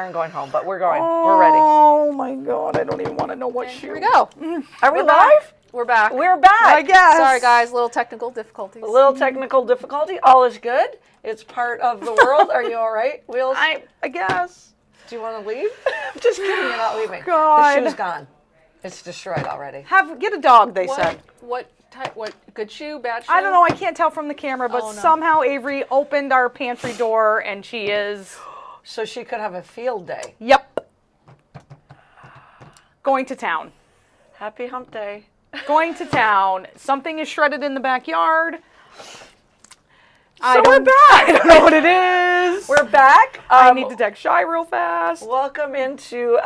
car and going home, but we're going. We're ready. Oh my God, I don't even want to know what shoe. Here we go. Are we We're live? back. We're back. We're back. I guess. Sorry, guys. Little technical difficulties. A little technical difficulty. All is good. It's part of the world. Are you all right, Wheels? I guess. Do you want to leave? I'm just kidding. You're not leaving. God. The shoe's gone. It's destroyed already. Get a dog, they said. What type? What good shoe? Bad shoe? I don't know. I can't tell from the camera, but Oh, no. somehow Avery opened our pantry door and she is. So she could have a field day. Yep. Going to town. Happy hump day. Going to town. Something is shredded in the backyard. So we're back. I don't know what it is. We're back. I need to text Shy real fast. Welcome into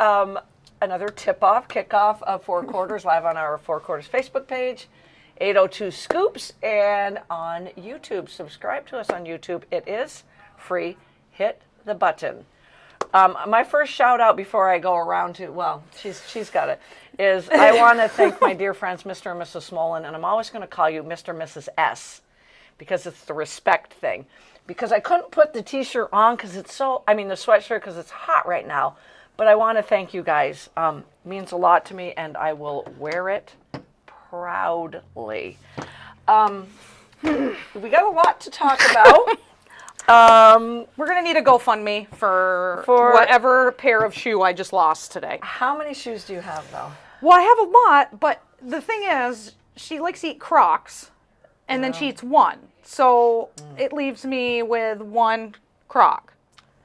another tip-off, kickoff of Four Quarters live on our Four Quarters Facebook page, 802 Scoops, and on YouTube. Subscribe to us on YouTube. It is free. Hit the button. My first shout out before I go around to, well, she's got it, is I want to thank my dear friends, Mr. and Mrs. Smolin, and I'm always going to call you Mr. and Mrs. S, because it's the respect thing. Because I couldn't put the t-shirt on because it's so, the sweatshirt because it's hot right now. But I want to thank you guys. It means a lot to me, and I will wear it proudly. We got a lot to talk about. We're going to need a GoFundMe for whatever pair of shoe I just lost today. How many shoes do you have, though? Well, I have a lot, but the thing is, she likes to eat Crocs, and then she eats one. So it leaves me with one Croc.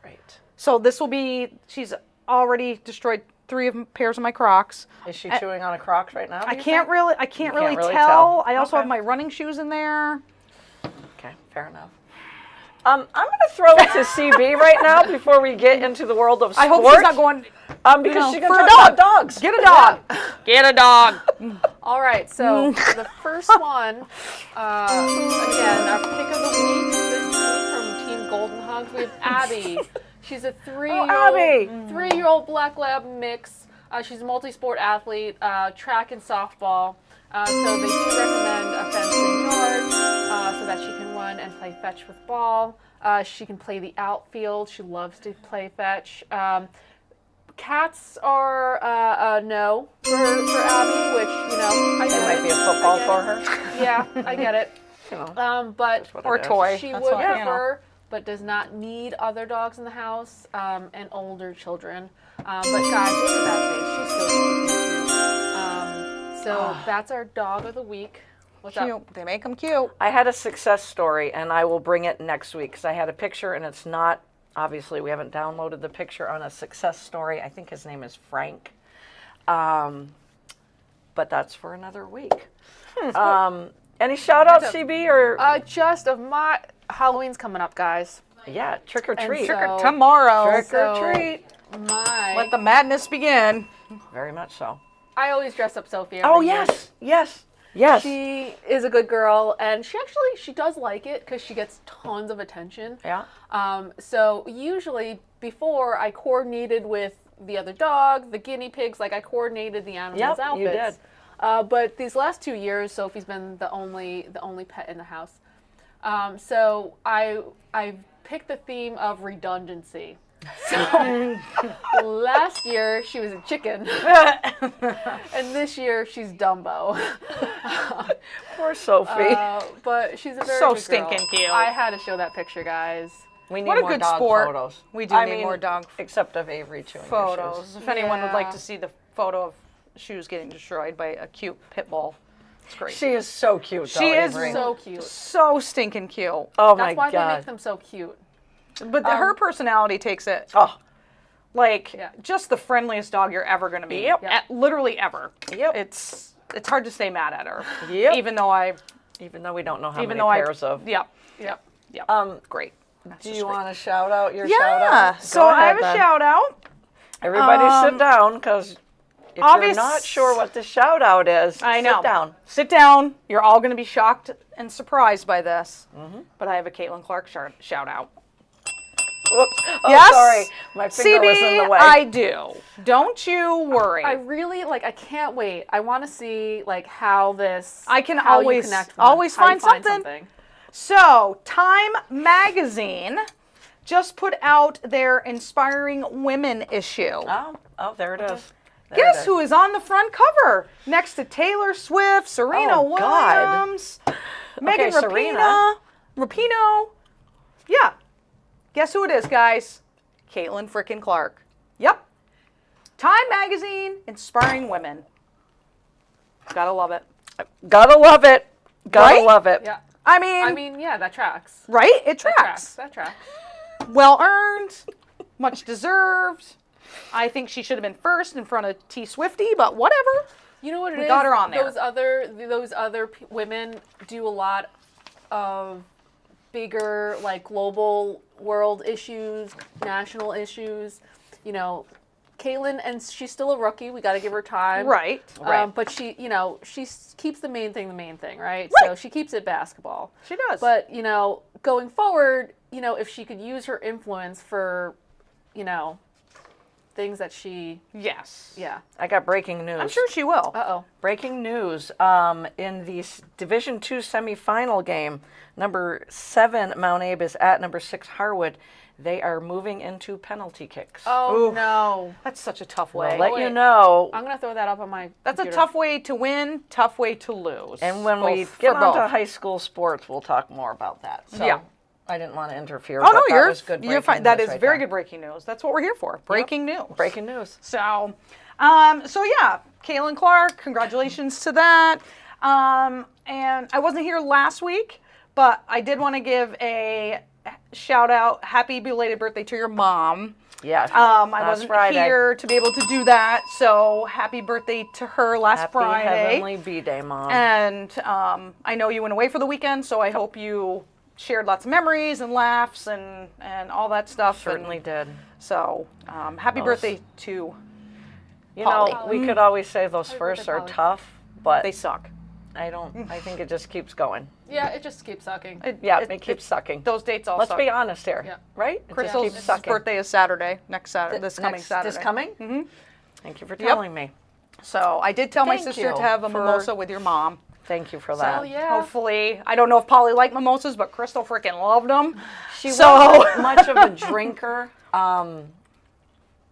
Right. So this will be, she's already destroyed 3 pairs of my Crocs. Is she chewing on a Crocs right now? I can't really really tell. tell. I also Okay. have my running shoes in there. Okay, fair enough. I'm going to throw it to CB right now before we get into the world of sports. I hope she's not going because she's going for to a talk dog. about dogs. Get a dog. Get a dog. All right. So the first one, again, our pick of the week this week from Team Golden Hugs. We have Abby. She's a Abby. three-year-old black lab mix. She's a multi-sport athlete, track and softball. So they do recommend a fenced-in yard so that she can run and play fetch with ball. She can play the outfield. She loves to play fetch. Cats are a no for Abby, which, I It get might it. be a football I get for it. her. Yeah, I get it. But Or toy. she That's would what, prefer, but does not need other dogs in the house and older children. But guys, look at that face. She's so cute. So that's our dog of the week. What's Cute. up? They make them cute. I had a success story, and I will bring it next week because I had a picture, and it's not, obviously, we haven't downloaded the picture on a success story. I think his name is Frank. But that's for another week. Any shout outs, CB? Or Just of my Halloween's coming up, guys. yeah, trick or treat. so- Tomorrow. Trick or treat. Let the madness begin. Very much so. I always dress up Sophie. Oh, every year. yes. She is a good girl, and she does like it because she gets tons of attention. Yeah. So usually before I coordinated with the other dog, the guinea pigs, like I coordinated the animals' Yep, you outfits. did. But these last 2 years, Sophie's been the only pet in the house. So I picked the theme of redundancy. So last year she was a chicken, and this year she's Dumbo. Poor Sophie. But she's a very So good girl. stinking cute. I had to show that picture, guys. We need What a more good dog sport. photos. We do need more dog except of Avery chewing your photos. shoes. If anyone would like Yeah. to see the photo of shoes getting destroyed by a cute pit bull, it's great. She is so cute, though, She is Avery. So cute. So stinking cute. Oh my That's why they God. make them so cute. But her personality takes it. Oh, Like, Yeah. just the friendliest dog you're ever going to be. Yep. Literally ever. Yep. It's hard to stay mad at her. Yep. Even though even though we don't know how even many though pairs of. Yep. Great. Do you want to shout out your Yeah. shout out? So Go I ahead, have a then. shout out. Everybody sit down, because if you're obvious- not sure what the shout out is, I know. sit down. Sit down. You're all going to be shocked and surprised by this. But I have a Caitlin Clark shout out. Whoops. Oh, Yes. sorry. My finger was in the CB, way. I do. Don't you worry. I really I can't wait. I want to see how this. I can how you always- connect with always them, how you find something. So, Time Magazine just put out their Inspiring Women issue. Oh, there it is. There it Guess is. who is on the front cover? Next to Taylor Swift, Serena Oh, God. Williams, Megan Serena. Rapinoe. Yeah. Guess who it is, guys? Caitlin frickin' Clark. Yep. Time Magazine, Inspiring Women. Gotta love it. Gotta love it. Gotta Right? love it. Yeah. I mean, I mean, yeah, that tracks. right? It That tracks. That tracks. Well earned, much deserved. I think she should have been first in front of T Swifty, but whatever. You know what it is? We got her on there. Those other women do a lot of bigger, like, global world issues, national issues. You know, Caitlin, and she's still a rookie. We got to give her time. Right. But she, you know, keeps the main thing, right? Right. So she keeps it basketball. She does. But, you know, going forward, you know, if she could use her influence for, you know, things that she, yes. yeah. I got breaking news. I'm sure she will. Uh-oh. Breaking news. In the Division II semifinal game, number 7 Mount Abe is at number 6 Harwood. They are moving into penalty kicks. Oh, Oof. no. That's such a tough I'll way. let wait. you know. I'm going to throw that up on my That's a computer. tough way to win, tough way to lose. And when Both we for get onto both. high school sports, we'll talk more about that. So Yeah. I didn't want to interfere. Oh no, but that you're was good you're breaking fine. That news is right very there. good breaking news. That's what we're here for. Breaking news. Breaking news. So, so yeah, Caitlin Clark, congratulations to that. And I wasn't here last week, but I did want to give a shout out, happy belated birthday to your mom. Yeah. I Last wasn't Friday. here to be able to do that, so happy birthday to her last Happy Friday. Heavenly B-Day, Mom. And I know you went away for the weekend, so I hope you shared lots of memories and laughs and all that stuff. Certainly did. So happy birthday to You Polly. know, we could always say those firsts are Polly. tough, but they suck. I think it just keeps going. Yeah, it just keeps sucking. It keeps sucking. Those dates all Let's suck. be honest here, Yeah. right? It just Crystal's keeps sucking. birthday is Saturday, next Saturday, this coming Next- Saturday. This coming? Mm-hmm. Thank you for telling me. So I did tell my Thank sister you to have a for- mimosa with your mom. Thank you for that. Oh, yeah. Hopefully, I don't know if Polly liked mimosas, but Crystal freaking loved them. She So- wasn't much of a drinker.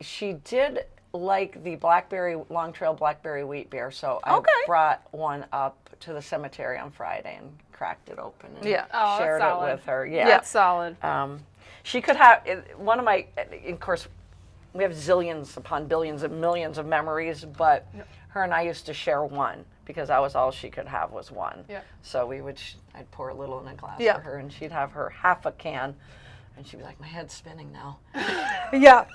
She did like the Long Trail blackberry wheat beer, so I Okay. brought one up to the cemetery on Friday and cracked it open and Yeah. Oh, that's shared it solid. with her. Yeah. That's solid. She could have one of my, of course, we have zillions upon billions and millions of memories, but her and I used to share one because that was all she could have was one. Yeah. So I'd pour a little in a glass Yeah. for her, and she'd have her half a can, and she'd be like, "My head's spinning now." Yeah.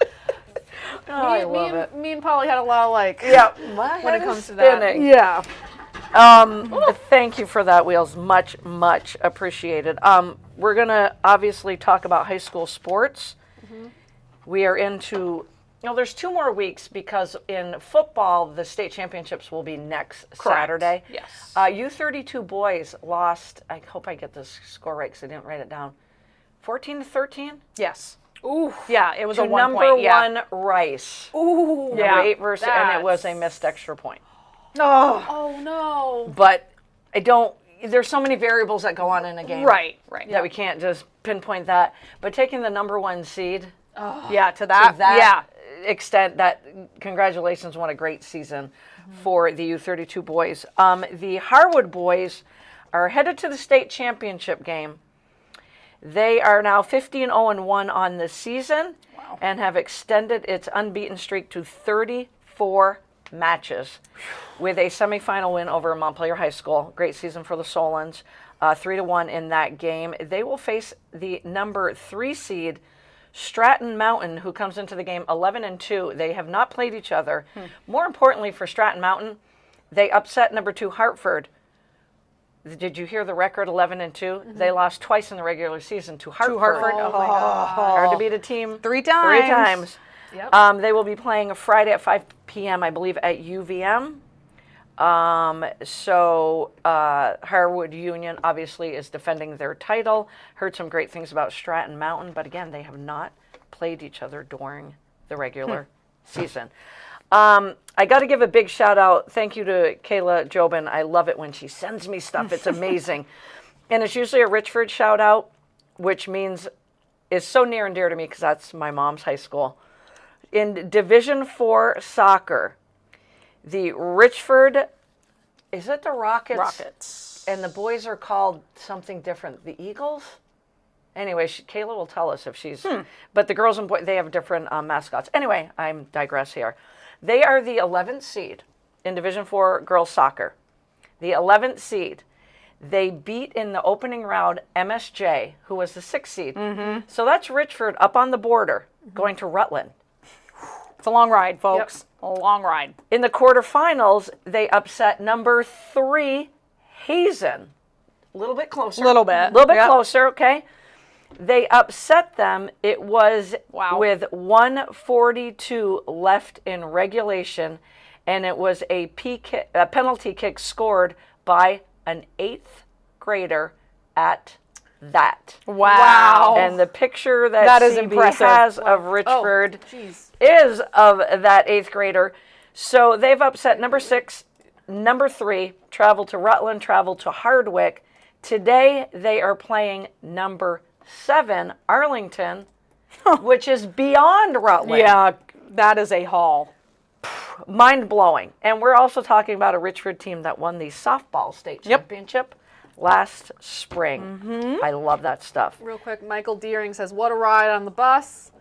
Oh, I me, love and, it. me and Polly had a lot of, like, Yeah, my when head it comes is to that. spinning. Yeah. Thank you for that, Wheels. Much, much appreciated. We're going to obviously talk about high school sports. We are into, there's 2 more weeks because in football, the state championships will be next Saturday. Yes. U32 boys lost, I hope I get this score right because I didn't write it down, 14-13 Yes. Ooh. Yeah, it was to a 1 number point. Yeah. 1 Rice. Ooh. Yeah. Number 8 versus, and it was a That's- missed extra point. Oh. Oh, no. But there's so many variables that go on in a game. Right. Right. That we can't just pinpoint that. But taking the number 1 seed Yeah. To that. to that Yeah. extent, that congratulations, what a great season for the U32 boys. The Harwood boys are headed to the state championship game. They are now 15-0-1 on the season and have extended its unbeaten streak to 34 matches with a semifinal win over Montpelier High School. Great season for the Solons. 3-1 in that game. They will face the number 3 seed, Stratton Mountain, who comes into the game 11-2. They have not played each other. More importantly for Stratton Mountain, they upset number 2 Hartford. Did you hear the record, 11-2? They lost twice in the regular season to Hartford. Oh, my God. Hard to beat a team 3 times. 3 times. Yep. They will be playing Friday at 5 p.m., I believe, at UVM. Harwood Union obviously is defending their title. Heard some great things about Stratton Mountain, but again, they have not played each other during the regular season. I got to give a big shout out. Thank you to Kayla Jobin. I love it when she sends me stuff. It's amazing. And it's usually a Richford shout out, which means is so near and dear to me because that's my mom's high school. In Division 4 soccer, the Richford, is it the Rockets? Rockets. And the boys are called something different. The Eagles? Anyway, Kayla will tell us if she's... But the girls and boys, they have different mascots. Anyway, I digress here. They are the 11th seed in Division 4 girls soccer. The 11th seed. They beat in the opening round MSJ, who was the 6th seed. So that's Richford up on the border, going to Rutland. It's a long ride, folks. A long ride. In the quarterfinals, they upset number 3, Hazen. A little bit closer. A little bit. Closer, okay? They upset them. It was with 1:42 left in regulation, and it was a penalty kick scored by an 8th grader at that. Wow. And the picture that is CB impressive. has of Richford Jeez. is of that 8th grader. So they've upset number 6, number 3, traveled to Rutland, traveled to Hardwick. Today they are playing number 7, Arlington, which is beyond Rutland. Yeah, that is a haul. Mind-blowing. And we're also talking about a Richford team that won the softball state championship last spring. I love that stuff. Real quick, Michael Deering says, "What a ride on the bus."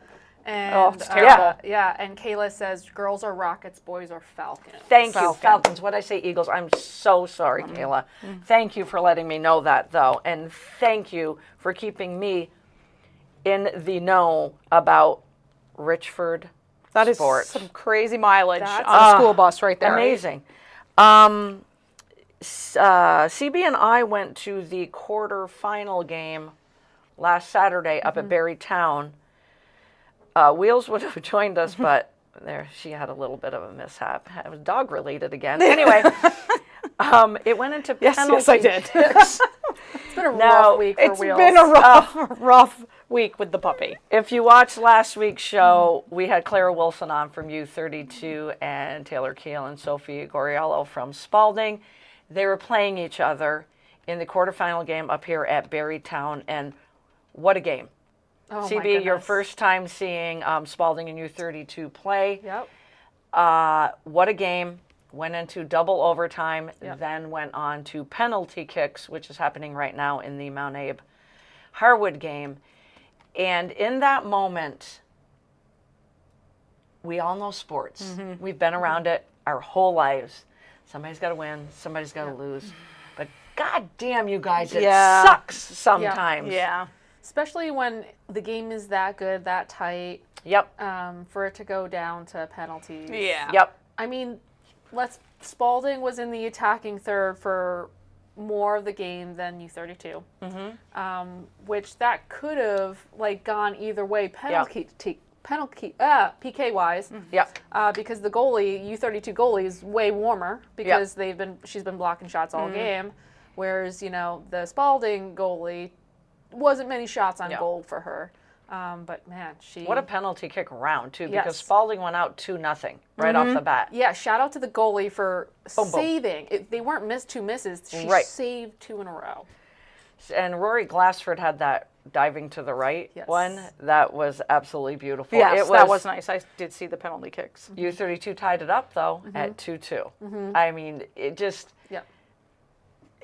And it's terrible. and Kayla says, "Girls are Rockets, boys are Falcons." Thank you, Falcons. What I say, Eagles? I'm so sorry, Kayla. Thank you for letting me know that, though. And thank you for keeping me in the know about Richford That is sports. some crazy mileage That's on a school bus right there. Amazing. CB and I went to the quarterfinal game last Saturday up at Berrytown. Wheels would have joined us, but she had a little bit of a mishap. It was dog related again. Anyway, it went into penalty Yes, I did. It's been a rough week for It's Wheels. been a rough week with the puppy. If you watched last week's show, we had Clara Wilson on from U32 and Taylor Keel and Sophie Goriello from Spalding. They were playing each other in the quarterfinal game up here at Berrytown, and what a game. Oh, my CB, your goodness. first time seeing Spalding and U32 play. Yep. What a game. Went into double overtime, Yep. then went on to penalty kicks, which is happening right now in the Mount Abe Harwood game. And in that moment, we all know sports. We've been around it our whole lives. Somebody's got to win, somebody's got to lose. But God damn, you guys, it sucks sometimes. Yeah. Especially when the game is that good, that tight, Yep. for it to go down to penalties. Yeah. Yep. I mean, Spalding was in the attacking third for more of the game than U32, which that could have gone either way PK wise. Yep. Because the goalie, U32 goalie, is way warmer because she's been blocking shots all game, whereas the Spalding goalie wasn't many shots on goal for her. But man, What a penalty kick round too, because Yes. Spalding went out 2-0 right off the bat. Yeah, shout out to the goalie for boom. saving. They weren't two misses. She Right. saved 2 in a row. And Rory Glassford had that diving to the right Yes. one. That was absolutely beautiful. Yes, that was nice. I did see the penalty kicks. U32 tied it up though at 2-2. I mean, it just Yeah.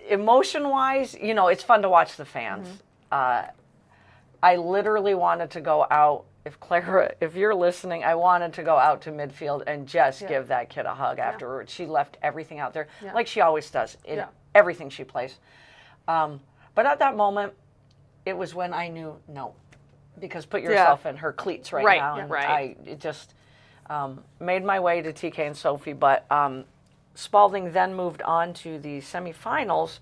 emotion-wise, it's fun to watch the fans. I literally wanted to go out. If Clara, if you're listening, I wanted to go out to midfield and just give that kid a hug afterwards. She left everything out there, like she always does in everything she plays. But at that moment, it was when I knew no, because put yourself in her cleats right now, and it just made my way to TK and Sophie. But Spalding then moved on to the semifinals,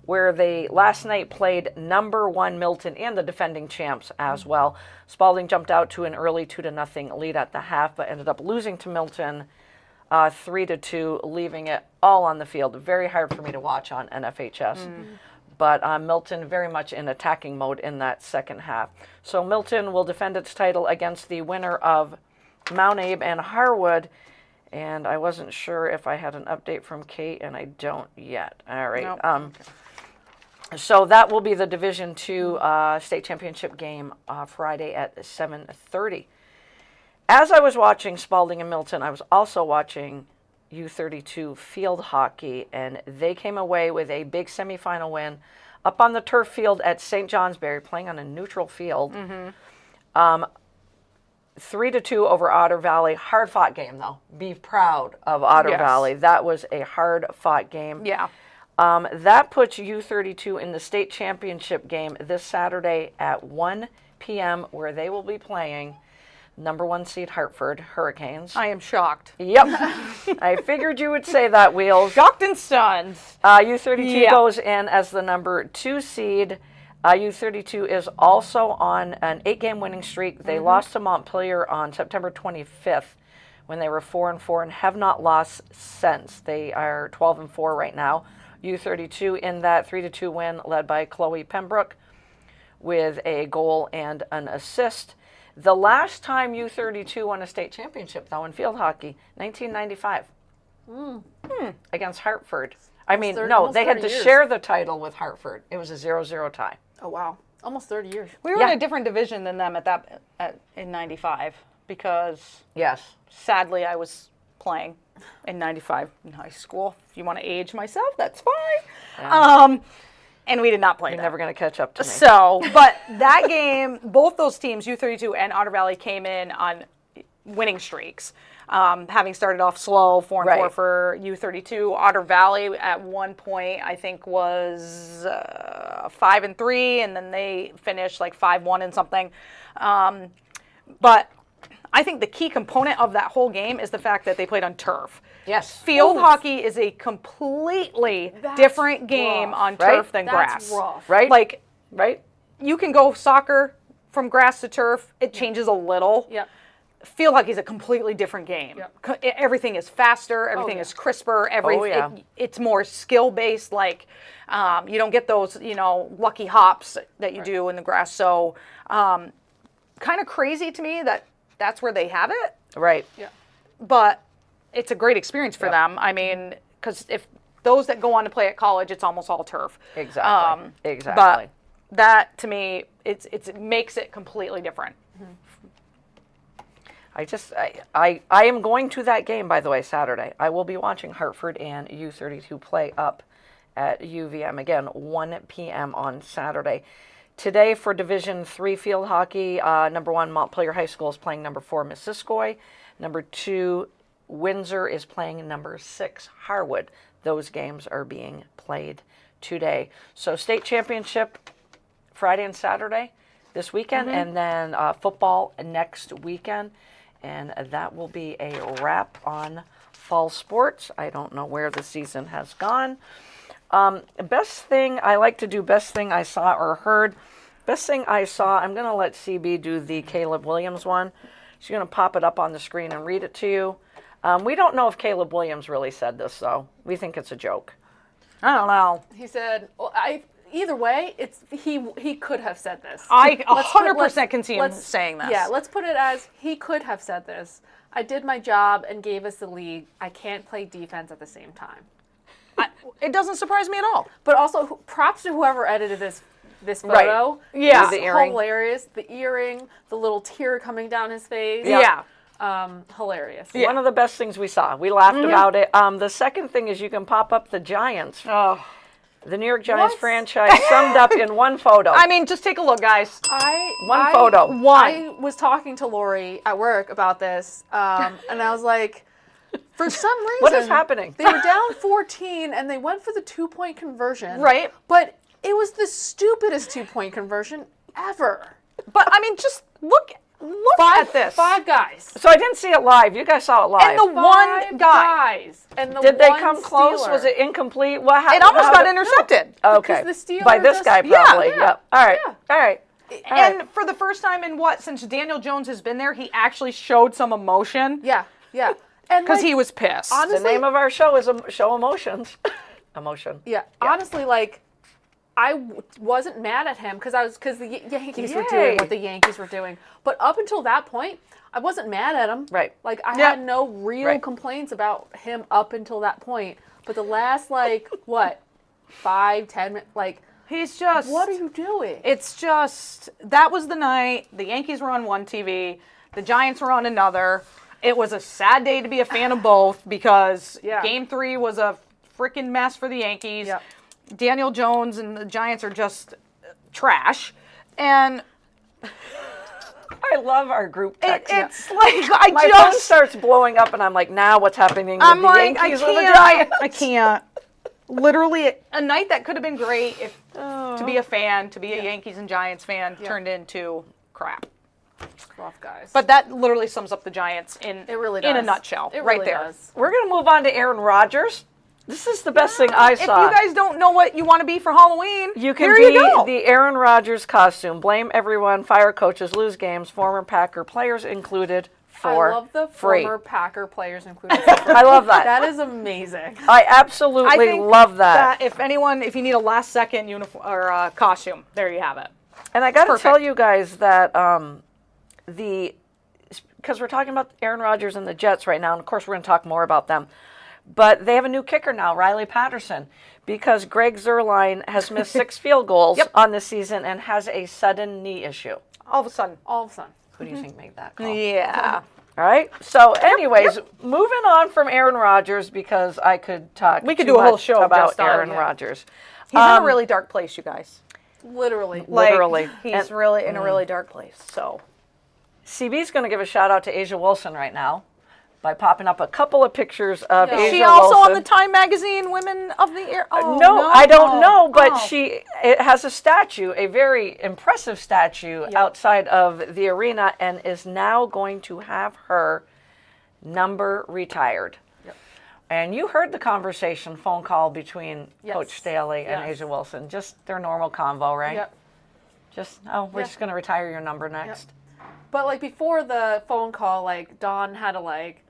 where they last night played number 1 Milton and the defending champs as well. Spalding jumped out to an early 2-0 lead at the half, but ended up losing to Milton 3-2, leaving it all on the field. Very hard for me to watch on NFHS. But Milton very much in attacking mode in that second half. So Milton will defend its title against the winner of Mount Abe and Harwood. And I wasn't sure if I had an update from Kate, and I don't yet. All right. Nope. So that will be the Division II state championship game Friday at 7:30. As I was watching Spalding and Milton, I was also watching U32 field hockey, and they came away with a big semifinal win up on the turf field at St. Johnsbury, playing on a neutral field. 3-2 over Otter Valley. Hard-fought game, though. Be proud of Otter Valley. That was a hard-fought game. Yeah. That puts U32 in the state championship game this Saturday at 1 p.m., where they will be playing number 1 seed Hartford Hurricanes. I am shocked. Yep. I figured you would say that, Wheels. Shocked and stunned. U32 goes in as the number 2 seed. U32 is also on an 8-game winning streak. They lost to Montpelier on September 25th when they were 4-4 and have not lost since. They are 12-4 right now. U32 in that 3-2 win, led by Chloe Pembroke with a goal and an assist. The last time U32 won a state championship, though, in field hockey, 1995, against Hartford. I mean, no, they had to share the title with Hartford. It was a 0-0 tie. Oh, wow. Almost 30 years. We were in a different division than them in 95 because sadly I was playing in 95 in high school. If you want to age myself, that's fine. Yeah. And we did not play You're that. never going to catch up to me. So, but that game, both those teams, U32 and Otter Valley, came in on winning streaks. Having started off slow, 4-4 for U32. Otter Valley at one point, I think, was 5-3, and then they finished like 5-1 and something. But I think the key component of that whole game is the fact that they played on turf. Yes. Field hockey is a completely different game on turf than grass. That's rough. Right? Like, right? you can go soccer from grass to turf. It changes a little. Yeah. Field hockey is a completely different game. Yep. Everything is faster. Everything is crisper. It's more skill based. Like you don't get those, lucky hops that you do in the grass. So, kind of crazy to me that that's where they have it. Right. Yeah. But it's a great experience for them. I mean, because if those that go on to play at college, it's almost all turf. Exactly. Exactly. But that to me, it makes it completely different. I am going to that game, by the way, Saturday. I will be watching Hartford and U32 play up at UVM again, 1 p.m. on Saturday. Today for Division III field hockey, number 1 Montpelier High School is playing number 4 Missisquoi. Number 2 Windsor is playing number 6 Harwood. Those games are being played today. So state championship Friday and Saturday this weekend, and then football next weekend. And that will be a wrap on fall sports. I don't know where the season has gone. Best thing I saw or heard. Best thing I saw, I'm going to let CB do the Caleb Williams one. She's going to pop it up on the screen and read it to you. We don't know if Caleb Williams really said this, though. We think it's a joke. I don't know. He said, either way, he could have said this. I 100% can see him saying this. Yeah, let's put it as he could have said this. I did my job and gave us the lead. I can't play defense at the same time. It doesn't surprise me at all. But also, props to whoever edited this photo. Right. Yeah. It's the earring. Hilarious. The earring, the little tear coming down his face. Yeah. Hilarious. Yeah. One of the best things we saw. We laughed about it. The second thing is you can pop up the Giants. Oh. The New York Giants franchise summed up in one photo. I mean, just take a look, guys. One photo. I was talking to Lori at work about this, and I was like, for some reason, What is happening? They were down 14, and they went for the 2-point conversion. Right. But it was the stupidest 2-point conversion ever. But I mean, just look at this. 5 guys. So I didn't see it live. You guys saw it live. And the one 5 guy. guys. And the Did they one come close? Steeler. Was it incomplete? What happened? It almost got intercepted. Okay. Because the Steeler By this guy, probably. Yeah. Yep. All right. Yeah. All right. And for the first time in since Daniel Jones has been there, he actually showed some emotion. Yeah, yeah. And Because he was pissed. honestly, The name of our show is Show Emotions. Emotion. Yeah, honestly, like, I wasn't mad at him because the Yankees were Yay. doing what the Yankees were doing. But up until that point, I wasn't mad at him. Right. Like, I Yeah. had no real complaints about him up until that point. But the last, 5, 10 minutes, He's just. What are you doing? It's just, that was the night. The Yankees were on one TV. The Giants were on another. It was a sad day to be a fan of both because Game 3 was a freaking mess for the Yankees. Yep. Daniel Jones and the Giants are just trash. And I love our group text. it's like, My phone starts blowing up, and I'm like, now what's happening with the Yankees or the Giants? I can't. Literally, a night that could have been great if to be a fan, to be a Yankees and Giants fan, turned into crap. Rough guys. But that literally sums up the Giants in it really in a does. nutshell, It right really there. does. We're going to move on to Aaron Rodgers. This is the best thing I If saw. you guys don't know what you want to be for Halloween, You can here be you go. the Aaron Rodgers costume. Blame everyone, fire coaches, lose games, former Packer players included for I love the free. former Packer players included. I love that. That is amazing. I absolutely love that. if you need a last second uniform or costume, there you have it. And I got to Perfect. tell you guys that because we're talking about Aaron Rodgers and the Jets right now, and of course we're going to talk more about them. But they have a new kicker now, Riley Patterson, because Greg Zuerlein has missed 6 field goals on the season and has a sudden knee issue. All of a sudden. All of a sudden. Who do you think made that call? Yeah. All right. So, anyways, moving on from Aaron Rodgers because I could talk. We could too do a whole much show about just on Aaron him. Rodgers. He's in a really dark place, you guys. Literally. Literally. He's And- really in a really dark place. So CB's going to give a shout out to Asia Wilson right now by popping up a couple of pictures of Yeah. Asia is she also Wilson. on the Time Magazine Women of the Year? Oh, No, I don't know, but Oh. it has a statue, a very impressive statue outside of the arena, and is now going to have her number retired. Yep. And you heard the conversation, phone call between Yes. Coach Staley and Yes. Asia Wilson, just their normal convo, right? Yep. Just, we're just going to retire your number next. But like before the phone call, like Dawn had to like,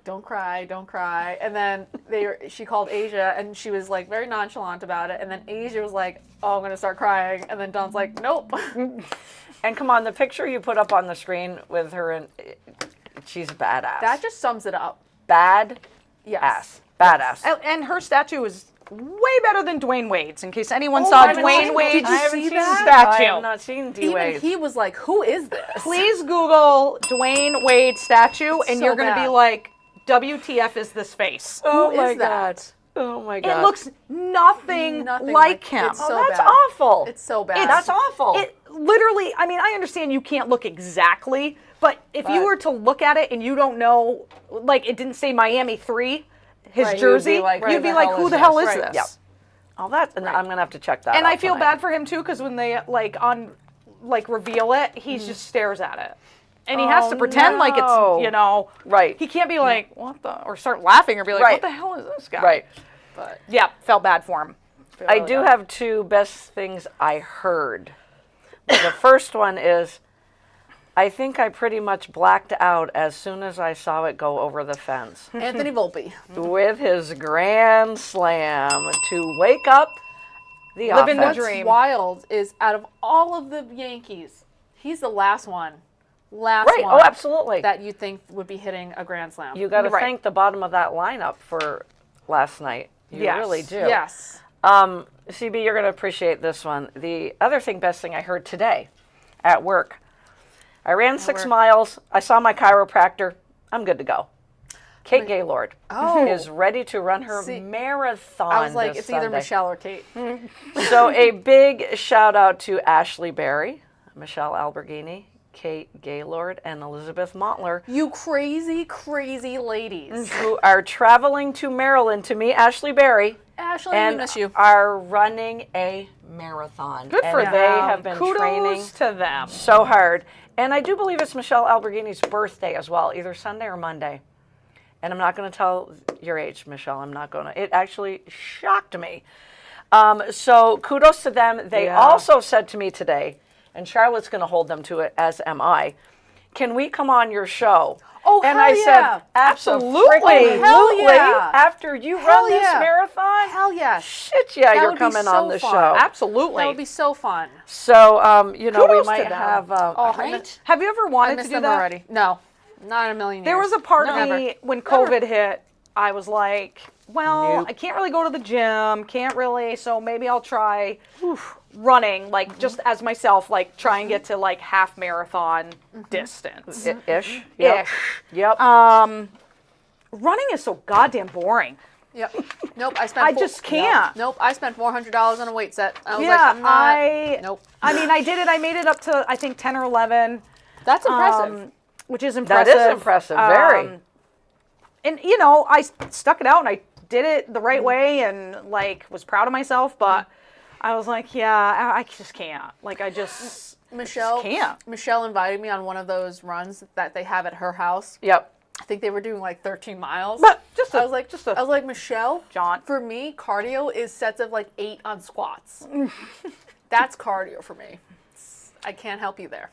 don't cry, and then she called Asia, and she was like very nonchalant about it, and then Asia was like, oh, I'm gonna start crying, and then Dawn's like, nope. And come on, the picture you put up on the screen with her, and she's badass. That just sums it up. Bad Yes. ass. Badass. And her statue is way better than Dwayne Wade's. In case anyone Oh, saw I haven't Dwayne seen- Wade's did you I haven't see seen that? I statue. have not seen D Even Wade. he was like, who is this? Please Google Dwayne Wade statue, and so you're going to be bad. like, WTF is this face? Oh Who my is that? God. Oh my God. It looks nothing like him. it's Oh, so that's bad. awful. It's so bad. That's awful. It literally, I mean, I understand you can't look exactly, but if you But- were to look at it and you don't know, like it didn't say Miami 3, his Right, jersey, you'd be like, you'd be like, who the hell is Right. this? Yep. Oh, that's, and I'm going to have to check that And out I feel tonight. bad for him too, because when they reveal it, he just stares at it. And he has to pretend like no. it's, Right. he can't be like, what the, or start laughing or be like, Right. what the hell is this guy? Right. But Yeah, felt bad for him. I do have 2 best things I heard. The first one is, I think I pretty much blacked out as soon as I saw it go over the fence. Anthony Volpe. With his grand slam to wake up the Living the offense. What's dream. wild is out of all of the Yankees, he's the last one. Last Right. one. Oh, absolutely. That you think would be hitting a grand slam. You got to Right. thank the bottom of that lineup for last night. You Yes. really do. Yes. CB, you're going to appreciate this one. The other thing, best thing I heard today at work, I ran 6 miles. I saw my chiropractor. I'm good to go. Kate Gaylord is ready to run her marathon. I was like, this it's either Sunday. Michelle or Kate. So a big shout out to Ashley Berry, Michelle Alberghini, Kate Gaylord, and Elizabeth Montler, You crazy, crazy ladies. who are traveling to Maryland to meet Ashley Berry Ashley, we and miss you. are running a marathon. Good for and them. They have been Kudos training to them. so hard. And I do believe it's Michelle Alberghini's birthday as well, either Sunday or Monday. And I'm not going to tell your age, Michelle. I'm not going to. It actually shocked me. So kudos to them. They also said to me today, and Charlotte's going to hold them to it, as am I, can we come on your show? Oh, and hell I yeah. said, absolutely. Oh, hell yeah. After you Hell run this yeah. marathon? Hell yes. Shit, yeah, That you're would be coming so on the fun. show. Absolutely. That would be so fun. So, we Kudos to might them. have, right? Have you ever I wanted to missed do them that? already. No, not in a million years. There was a part of Never. me when COVID hit, I was like, well, Nope. I can't really go to the gym, can't really, so maybe I'll try running, like just as myself, like try and get to like half marathon distance. Ish. Yep. Ish. Yep. Running is so goddamn boring. Yep. Nope. I spent. I just can't. Nope. I spent $400 on a weight set. I was Yeah, like, I'm not. Nope. I mean, I did it. I made it up to I think 10 or 11, That's impressive. which is That impressive. is impressive. Very. And I stuck it out and I did it the right way and like was proud of myself. But I was like, yeah, I just can't. Like I just Michelle can't. Michelle invited me on one of those runs that they have at her house. Yep. I think they were doing like 13 miles. But I was like, Michelle, jaunt. for me, cardio is sets of like 8 on squats. That's cardio for me. I can't help you there.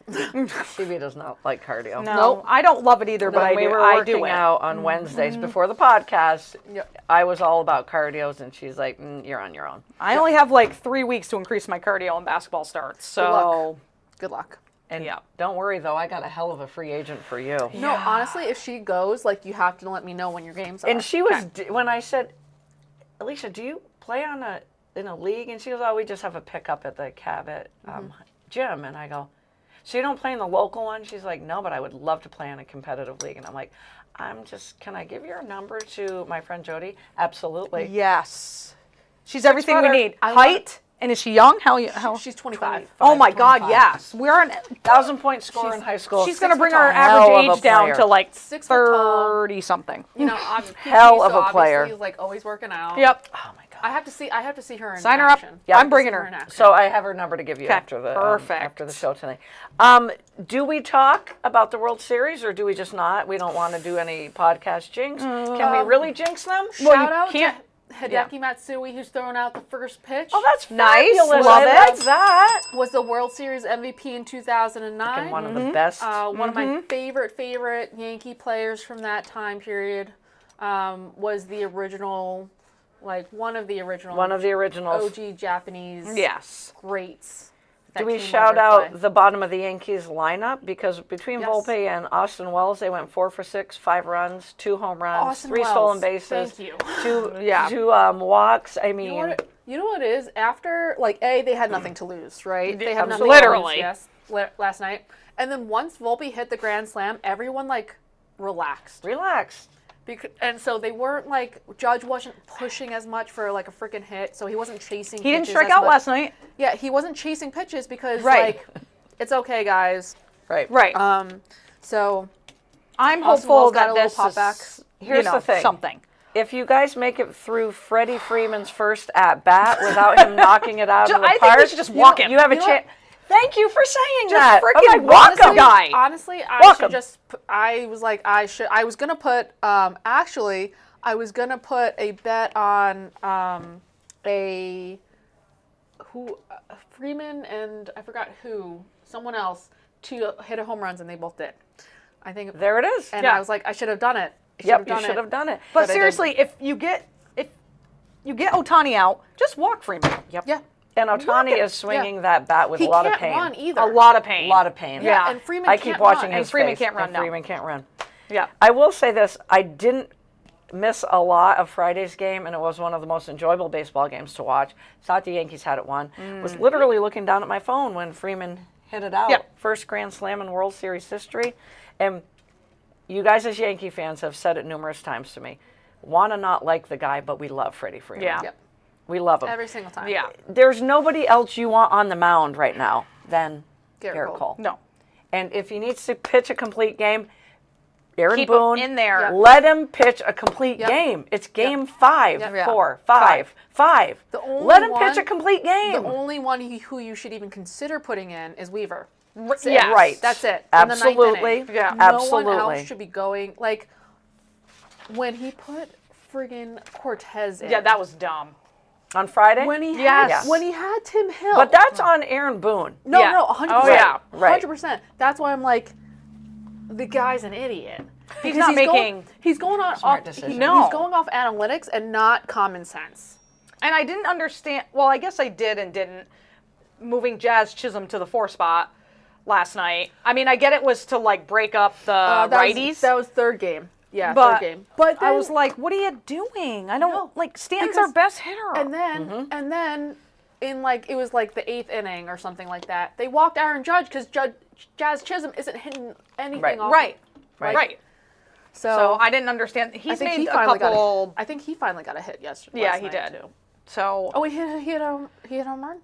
Phoebe does not like cardio. No, Nope. I don't love it either, but When we were I working do it. out on Wednesdays before the podcast, Yep. I was all about cardios, and she's like, "You're on your own." I only have like 3 weeks to increase my cardio when basketball starts. So Good luck. And Yeah. don't worry though, I got a hell of a free agent for you. No, honestly, if she goes, like, you have to let me know when your games are. And she was when I said, "Alicia, do you play in a league?" And she goes, "Oh, we just have a pickup at the Cabot gym." And I go, "So you don't play in the local one?" She's like, "No, but I would love to play in a competitive league." And I'm like, "Can I give your number to my friend Jody?" Absolutely. yes, she's everything we footer. need. Height, and is she young? How? She's 25. Oh my God, 25. yes. We're an 1,000-point score in high school. She's going to 6 bring foot our tall. Hell average of age a down player. to like 6 foot tall. 30 something. You know, I'm Hell of a obviously player. is like always working out. Yep. Oh my God. I have to see her in Sign her up. action. Yeah, I I'm have to bringing see her. in action. So I have her number to give you Okay, after perfect. the show tonight. Do we talk about the World Series or do we just not? We don't want to do any podcast jinx. Can we really jinx them? Shout out can't- to Hideki Matsui, who's thrown out the first pitch. Oh, that's Nice. fabulous. Love I it. like that. Was the World Series MVP in 2009. And one of the best. One of my favorite Yankee players from that time period was the original, like one of the original originals. OG Japanese Yes. greats. that Do we came shout over to out play. the bottom of the Yankees lineup? Because between Yes. Volpe and Austin Wells, they went 4 for 6, 5 runs, 2 home runs, Austin 3 Wells, stolen bases, thank you. 2 walks. I mean, You know what it is? After, like, they had nothing to lose, right? They had nothing Literally. to lose, yes, last night. And then once Volpe hit the grand slam, everyone, like, relaxed. relax. And so they weren't, like, Judge wasn't pushing as much for, like, a freaking hit, so he wasn't chasing He didn't pitches strike as out much. last night. Yeah, he wasn't chasing pitches because, Right. like, it's okay, guys. Right. Right. So I'm Austin hopeful Wells got that a little this pop back. is, Here's the thing. something. If you guys make it through Freddie Freeman's first at bat without him knocking it out of the I think park, we should just walk him. You have a You know chance. Thank you for saying Just that. freaking I'm like, walk honestly, him. Guy. Honestly, I Welcome. should just. I was like, I was gonna put. Actually, I was gonna put a bet on Freeman and I forgot someone else to hit a home runs and they both did. I think There it is. And Yeah. I was like, I should have done it. Yep, you should have done it. But I didn't. seriously, if you get Ohtani out, just walk Freeman. Yep. Yeah. And Ohtani it. is swinging that bat with He a lot of can't pain. run either. A lot of pain. A lot of pain. Yeah. And Freeman I can't keep watching run. his And Freeman face, can't run, and no. Freeman can't run. Yeah. I will say this: I didn't miss a lot of Friday's game, and it was one of the most enjoyable baseball games to watch. Thought the Yankees had it won. Was literally looking down at my phone when Freeman hit it out. Yeah. First Grand Slam in World Series history. And you guys as Yankee fans have said it numerous times to me. Want to not like the guy, but we love Freddie Freeman. Yeah. Yep. We love him. Every single time. Yeah. There's nobody else you want on the mound right now than Garrett Garrett Cole. Cole. No. And if he needs to pitch a complete game, Aaron Keep him Boone, in there. Yep. let him pitch a complete Yep. game. It's game 5, Yep. 4, 5, 5. The only Let him one- pitch a complete game. The only one who you should even consider putting in is Weaver. Yes. Right. That's it. In the ninth Absolutely. inning. Yeah. No one Absolutely. else should be going. Like, when he put friggin' Cortez in. Yeah, that was dumb. On Friday? When he Yes. had when he had Tim Hill. But that's on Aaron Boone. no, Yeah. no, 100%. Oh, yeah. Right. 100%. That's why I'm like, the guy's an idiot. Because not making he's going on smart off, decisions. No. He's going off analytics and not common sense. And I didn't understand. Well, I guess I did and didn't. Moving Jazz Chisholm to the 4 spot last night. I mean, I get it was to like break up the That righties. Was third game. Yeah, but, third game. But I then- was like, what are you doing? I don't, No, like, Stanton's because- our best hitter. And then in like it was like the 8th inning or something like that. They walked Aaron Judge because Jazz Chisholm isn't hitting anything off. Right. So, So I didn't understand. I He's think made he a finally couple. got I think he finally got a hit yesterday. Yeah, last he night, did. Too. So Oh, he hit a home run.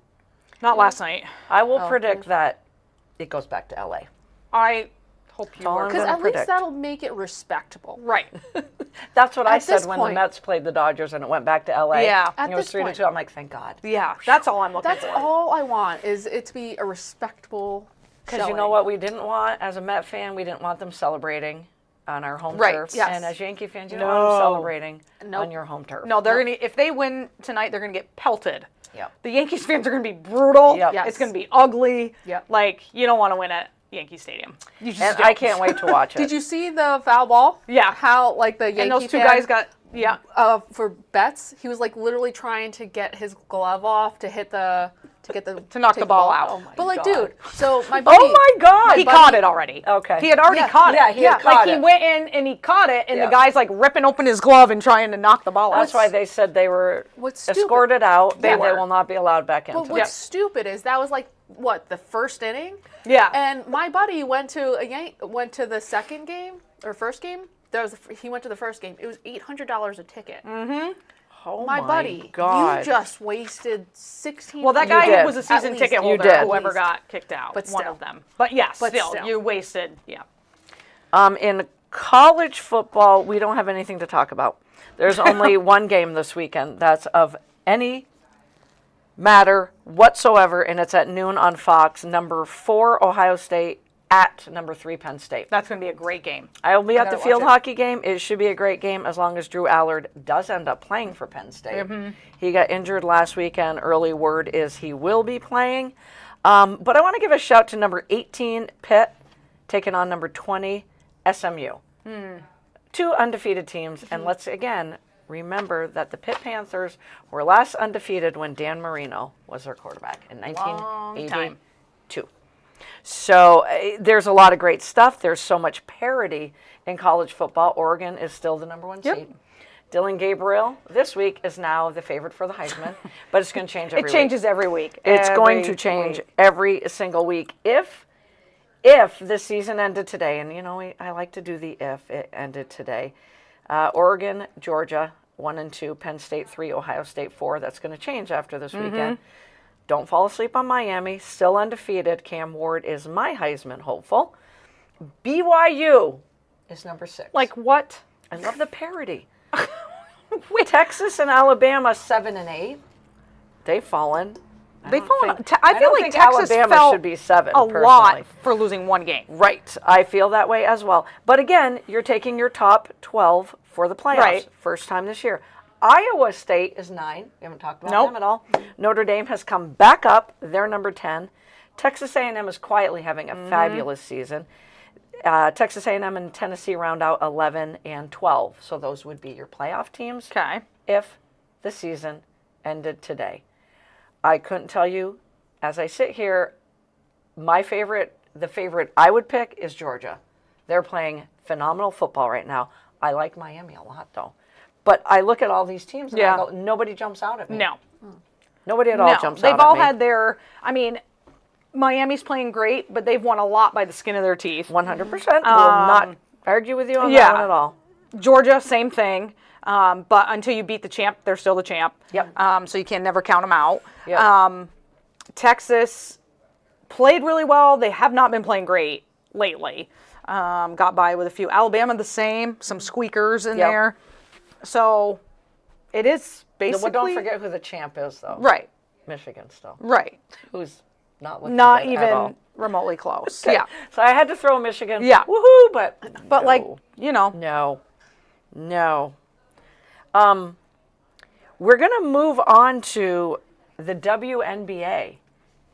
not last night. I will Oh, predict that it goes back to LA. I hope you all were. I'm Because gonna at least predict. that'll make it respectable. Right. That's what I At said this when point- the Mets played the Dodgers and it went back to LA. Yeah. And At it was this 3-2. point- I'm like, thank God. Yeah, that's all I'm looking That's for. all I want is it to be a respectable. Because you know showing. what we didn't want as a Met fan? We didn't want them celebrating on our home Right, turf. yes. And as Yankee fans, you don't want them No. celebrating Nope. on your home turf. No, they're gonna. If they win tonight, they're gonna get pelted. Yep. The Yankees fans are gonna be brutal. Yep. Yes. It's gonna be ugly. Yep. Like you don't want to win at Yankee Stadium. You just And don't. I can't wait to watch it. Did you see the foul ball? Yeah. How like the Yankee And those two fan, guys got. Yeah. for bets. He was like literally trying to get his glove off to hit the To knock take the ball out. Oh my But like, God. dude, so my buddy, Oh my God! He buddy- caught it already. Okay. He had already Yeah, caught it. yeah, he had like caught he it. went in and he caught it, and Yeah. the guy's like ripping open his glove and trying to knock the ball out. That's why they said they were What's stupid- escorted out. They and they were. will not be allowed back But into what's it. stupid is that was like what the first inning, Yeah. and my buddy went to the second game or first game. He went to the first game. It was $800 a ticket. Oh My buddy, God. you just wasted 16. Well, that You guy did. was a season least. ticket You holder. did. Whoever At least. got kicked out. But one still. of them. But yes, But still, still. you wasted. Yeah. In college football, we don't have anything to talk about. There's only one game this weekend that's of any matter whatsoever, and it's at noon on Fox. Number 4, Ohio State at number 3, Penn State. That's going to be a great game. I will be at gotta the field watch it. hockey game. It should be a great game as long as Drew Allard does end up playing for Penn State. He got injured last weekend. Early word is he will be playing. But I want to give a shout to number 18, Pitt, taking on number 20, SMU. 2 undefeated teams. And let's, again, remember that the Pitt Panthers were last undefeated when Dan Marino was their quarterback in 1982. So there's a lot of great stuff. There's so much parity in college football. Oregon is still the number 1 seed. Dylan Gabriel this week is now the favorite for the Heisman, but it's going to change every week. It changes every week. It's going to Every change week. every single week. If the season ended today, and you know I like to do the if it ended today, Oregon, Georgia 1 and 2, Penn State 3, Ohio State 4. That's going to change after this weekend. Don't fall asleep on Miami. Still undefeated. Cam Ward is my Heisman hopeful. BYU is number 6. Like what? I love the parity. Texas and Alabama 7 and 8. They've fallen. They've fallen. think- I I feel don't like think Texas Alabama fell should be 7, a personally. lot for losing one game. Right. I feel that way as well. But again, you're taking your top 12 for the playoffs. Right. First time this year. Iowa State is 9. We haven't talked about Nope. them at all. Notre Dame has come back up. They're number 10. Texas A&M is quietly having a fabulous season. Texas A&M and Tennessee round out 11 and 12. So those would be your playoff teams Okay. if the season ended today. I couldn't tell you, as I sit here, the favorite I would pick is Georgia. They're playing phenomenal football right now. I like Miami a lot, though. But I look at all these teams and Yeah. I go, nobody jumps out at me. No. Nobody at all No. jumps They've out all at me. had their. I mean, Miami's playing great, but they've won a lot by the skin of their teeth. 100%. Will not argue with you on yeah. that one at all. Georgia, same thing. But until you beat the champ, they're still the champ. Yep. So you can never count them out. Yep. Texas played really well. They have not been playing great lately. Got by with a few. Alabama, the same. Some squeakers in Yep. there. So it is basically. Well, don't forget who the champ is, though. Right. Michigan still. Right. Who's not looking Not good at all. even remotely close. Okay. Yeah. So I had to throw Michigan. Yeah. Woohoo! But But like, no. you know. No. We're going to move on to the WNBA.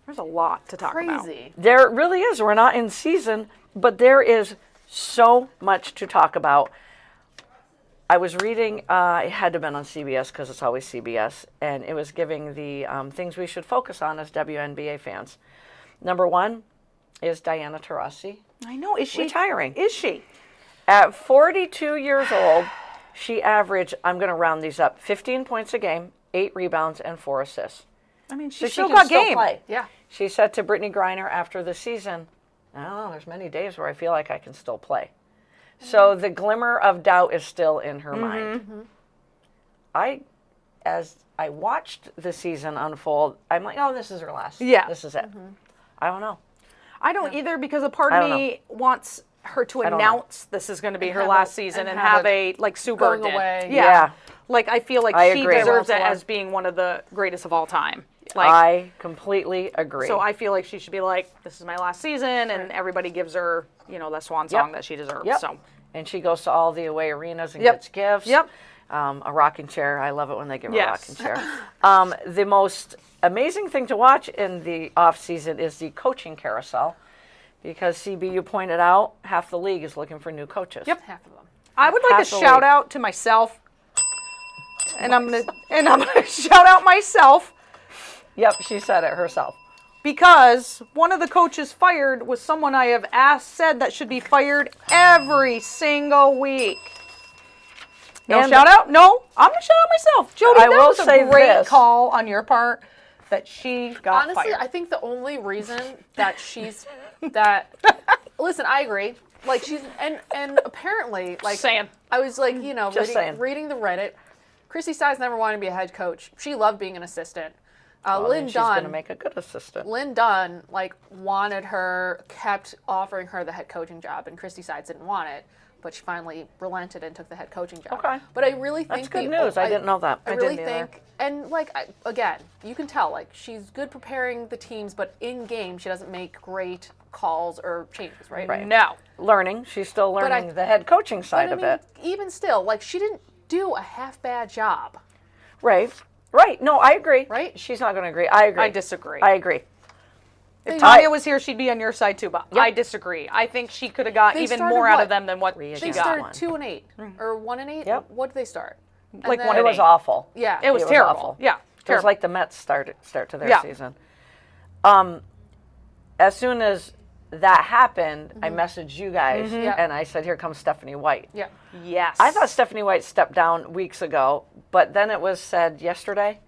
There's a lot to talk about. Crazy. There really is. We're not in season, but there is so much to talk about. I was reading, it had to have been on CBS because it's always CBS, and it was giving the things we should focus on as WNBA fans. Number 1 is Diana Taurasi I know. Is she retiring. Is she? At 42 years old, she averaged, I'm going to round these up, 15 points a game, 8 rebounds, and 4 assists. I mean, So she still can got still game. play. Yeah. She said to Brittany Griner after the season, I don't know, there's many days where I feel like I can still play. So the glimmer of doubt is still in her mind. As I watched the season unfold, I'm like, oh, this is her last. Yeah. This is it. I don't know. I don't either, because a part I of don't me wants her to don't know. announce this is going to be her have last a- season and and have have a, like Sue Bird going did. away. Yeah. Like, I feel like I she agree. deserves it Well, as being one of the greatest of all time. Like, I completely agree. so I feel like she should be like, this is my last season, and everybody gives her, you know, that swan Yep. song that she deserves. Yep. So, And she goes to all the away arenas and Yep. gets gifts. Yep. A rocking chair. I love it when they give her Yes. a rocking chair. The most amazing thing to watch in the off season is the coaching carousel, because CB, you pointed out, half the league is looking for new coaches. Yep. Half of them. I would like to Happily. shout out to myself, and I'm gonna shout out myself, Yep, she said it herself. because one of the coaches fired was someone I have said that should be fired every single week. No And- shout out? No, I'm gonna shout out myself. Jody, I that will was a say great this. call on your part that she got Honestly, fired. I think the only reason that listen, I agree. Like she's and apparently like Saying. I was like, you know, Just saying. reading the Reddit. Chrissy Sides never wanted to be a head coach. She loved being an assistant. Well, Lynn then she's going to Dunn, make a good assistant. Lynn Dunn, like wanted her, kept offering her the head coaching job, and Christy Sides didn't want it, but she finally relented and took the head coaching job. Okay. But I really think That's good news. I didn't know that. I I really didn't either. think, and like again, you can tell like she's good preparing the teams, but in game she doesn't make great calls or changes, right? Right. No. Learning. She's still learning I- the head coaching But side I of mean, it. even still, like she didn't do a half bad job. Right. Right. No, I agree. Right? She's not going to agree. I agree. I disagree. I agree. If Tanya was here, she'd be on your side too, but I disagree. I think she could have got They even started more out what? of them than what They she They got. started one. 2-8 or 1-8. Yep. What did they start? And Like then- 1 It and was 8. awful. Yeah. It was It was terrible. awful. Yeah. It was Terrible. like the Mets start to their Yeah. season. As soon as that happened, I messaged you guys Yeah. and I said, "Here comes Stephanie White." Yeah. Yes. I thought Stephanie White stepped down weeks ago, but then it was said yesterday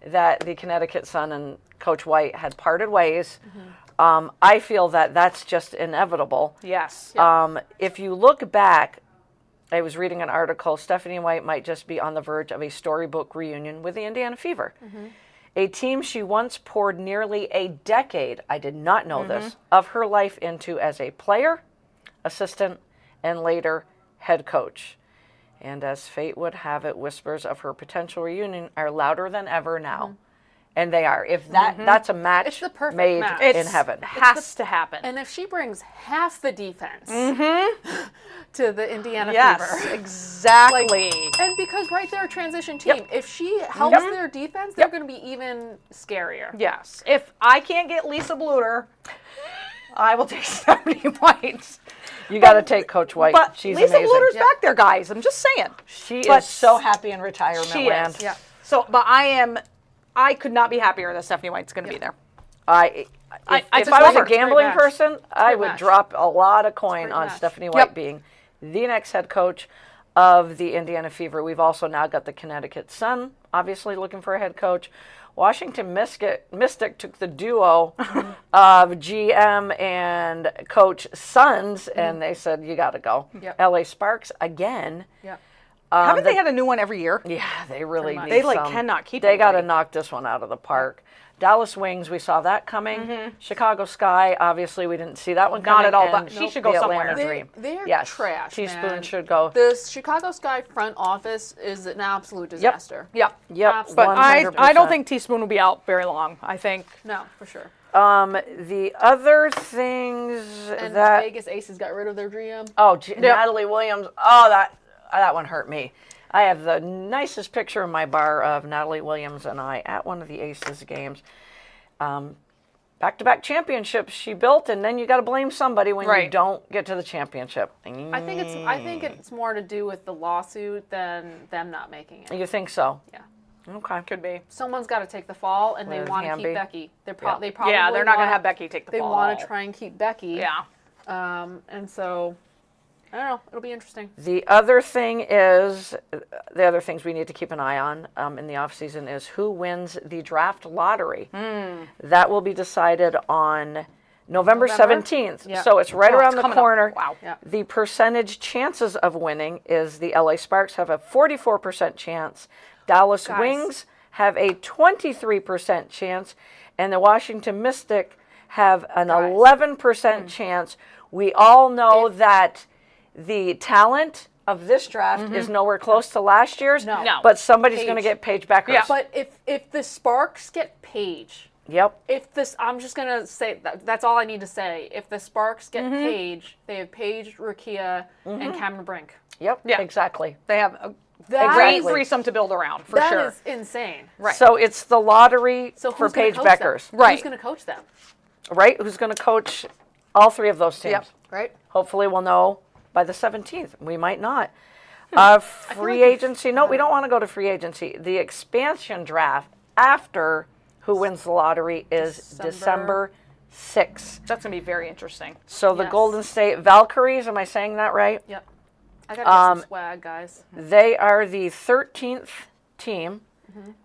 that the Connecticut Sun and Coach White had parted ways. I feel that that's just inevitable. Yes. If you look back, I was reading an article, Stephanie White might just be on the verge of a storybook reunion with the Indiana Fever, a team she once poured nearly a decade, I did not know this, of her life into as a player, assistant, and later head coach. And as fate would have it, whispers of her potential reunion are louder than ever now. And they are. If that's a match It's the perfect made match. in heaven. Has to happen. And if she brings half the defense to the Indiana yes. Fever. Exactly. And because right there, a transition team. If she helps their defense, they're going to be even scarier. yes. If I can't get Lisa Bluter, I will take Stephanie White. You got to take Coach White. But She's Lisa amazing. Bluter's back there, guys. I'm just saying. She But is so happy in retirement She land. is. Yeah. So, but I could not be happier that Stephanie White's going to be there. If I I just was love a her. It's a gambling great match. person, I would match. drop a lot of coin great on match. Stephanie White Yep. being the next head coach of the Indiana Fever. We've also now got the Connecticut Sun, obviously looking for a head coach. Washington Mystic took the duo of GM and coach Suns, and they said, you got to go. Yep. LA Sparks, again. Yeah. Haven't they had a new one every year? Yeah, they really much. need They, like, some. cannot keep They got to anybody. knock this one out of the park. Dallas Wings, we saw that coming. Chicago Sky, obviously we didn't see that one coming. Not at all, and but she should go the somewhere. Atlanta Dream. They're Yes, trash. Teaspoon man. should go. The Chicago Sky front office is an absolute disaster. Yep. Yep, Absolutely. But I 100%. don't think Teaspoon will be out very long. I think. No, for sure. The other things And that Vegas Aces got rid of their GM. Natalie Williams. Oh, that one hurt me. I have the nicest picture in my bar of Natalie Williams and I at one of the Aces games. Back-to-back championships she built, and then you got to blame somebody when you Right. don't get to the championship. I think it's more to do with the lawsuit than them not making it. You think so? Yeah. Okay. Could be. Someone's got to take the fall, and they With want to Hamby. keep Becky. They Yeah. probably Yeah, they're not going wanna- to have Becky take the They fall. want to try and keep Becky. Yeah. And so I don't know. It'll be interesting. The other things we need to keep an eye on in the offseason is who wins the draft lottery. That will be decided on November 17th. Yeah. So it's right Oh, around it's the coming up. corner. Wow. Yeah. The percentage chances of winning is the LA Sparks have a 44% chance. Dallas Guys. Wings have a 23% chance. And the Washington Mystic have an 11% chance. We all know that the talent of this draft is nowhere close to last year's. No. But somebody's going to Paige. get Paige Beckers. Yeah. But if the Sparks get Paige, Yep. I'm just gonna say that's all I need to say. If the Sparks get Paige, they have Paige, Rukia, and Cameron Brink. Yep. Yeah. Exactly. They have a That great is- threesome to build around, for That sure. is insane. Right. So it's the lottery So for who's gonna Paige coach Beckers. them? Right. Who's gonna coach them? Right? Who's going to coach all three of those teams? Yep. Right. Hopefully we'll know by the 17th. We might not. Free like agency. No, we don't want to go to free agency. The expansion draft after who wins the lottery is December 6th. That's going to be very interesting. So the Yes. Golden State Valkyries, am I saying that right? Yep. I gotta get some swag, guys. They are the 13th team,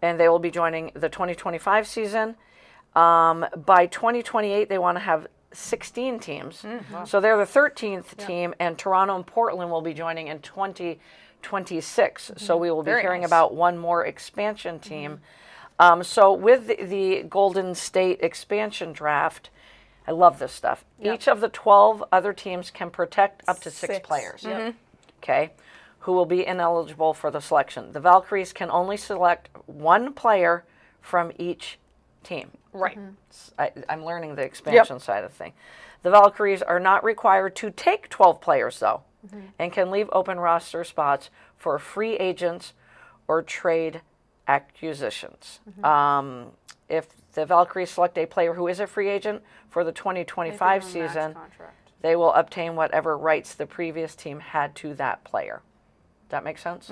and they will be joining the 2025 season. By 2028, they want to have 16 teams. So they're the 13th team, and Toronto and Portland will be joining in 2026. So we will be Very hearing nice. about one more expansion team. So with the Golden State expansion draft, I love this stuff. Each of the 12 other teams can protect up to six players. Yep. Okay, who will be ineligible for the selection. The Valkyries can only select one player from each team. Right. I'm learning the expansion side of the thing. The Valkyries are not required to take 12 players, though, and can leave open roster spots for free agents or trade acquisitions. If the Valkyries select a player who is a free agent for the 2025 They give them a max season, contract. they will obtain whatever rights the previous team had to that player. Does that make sense?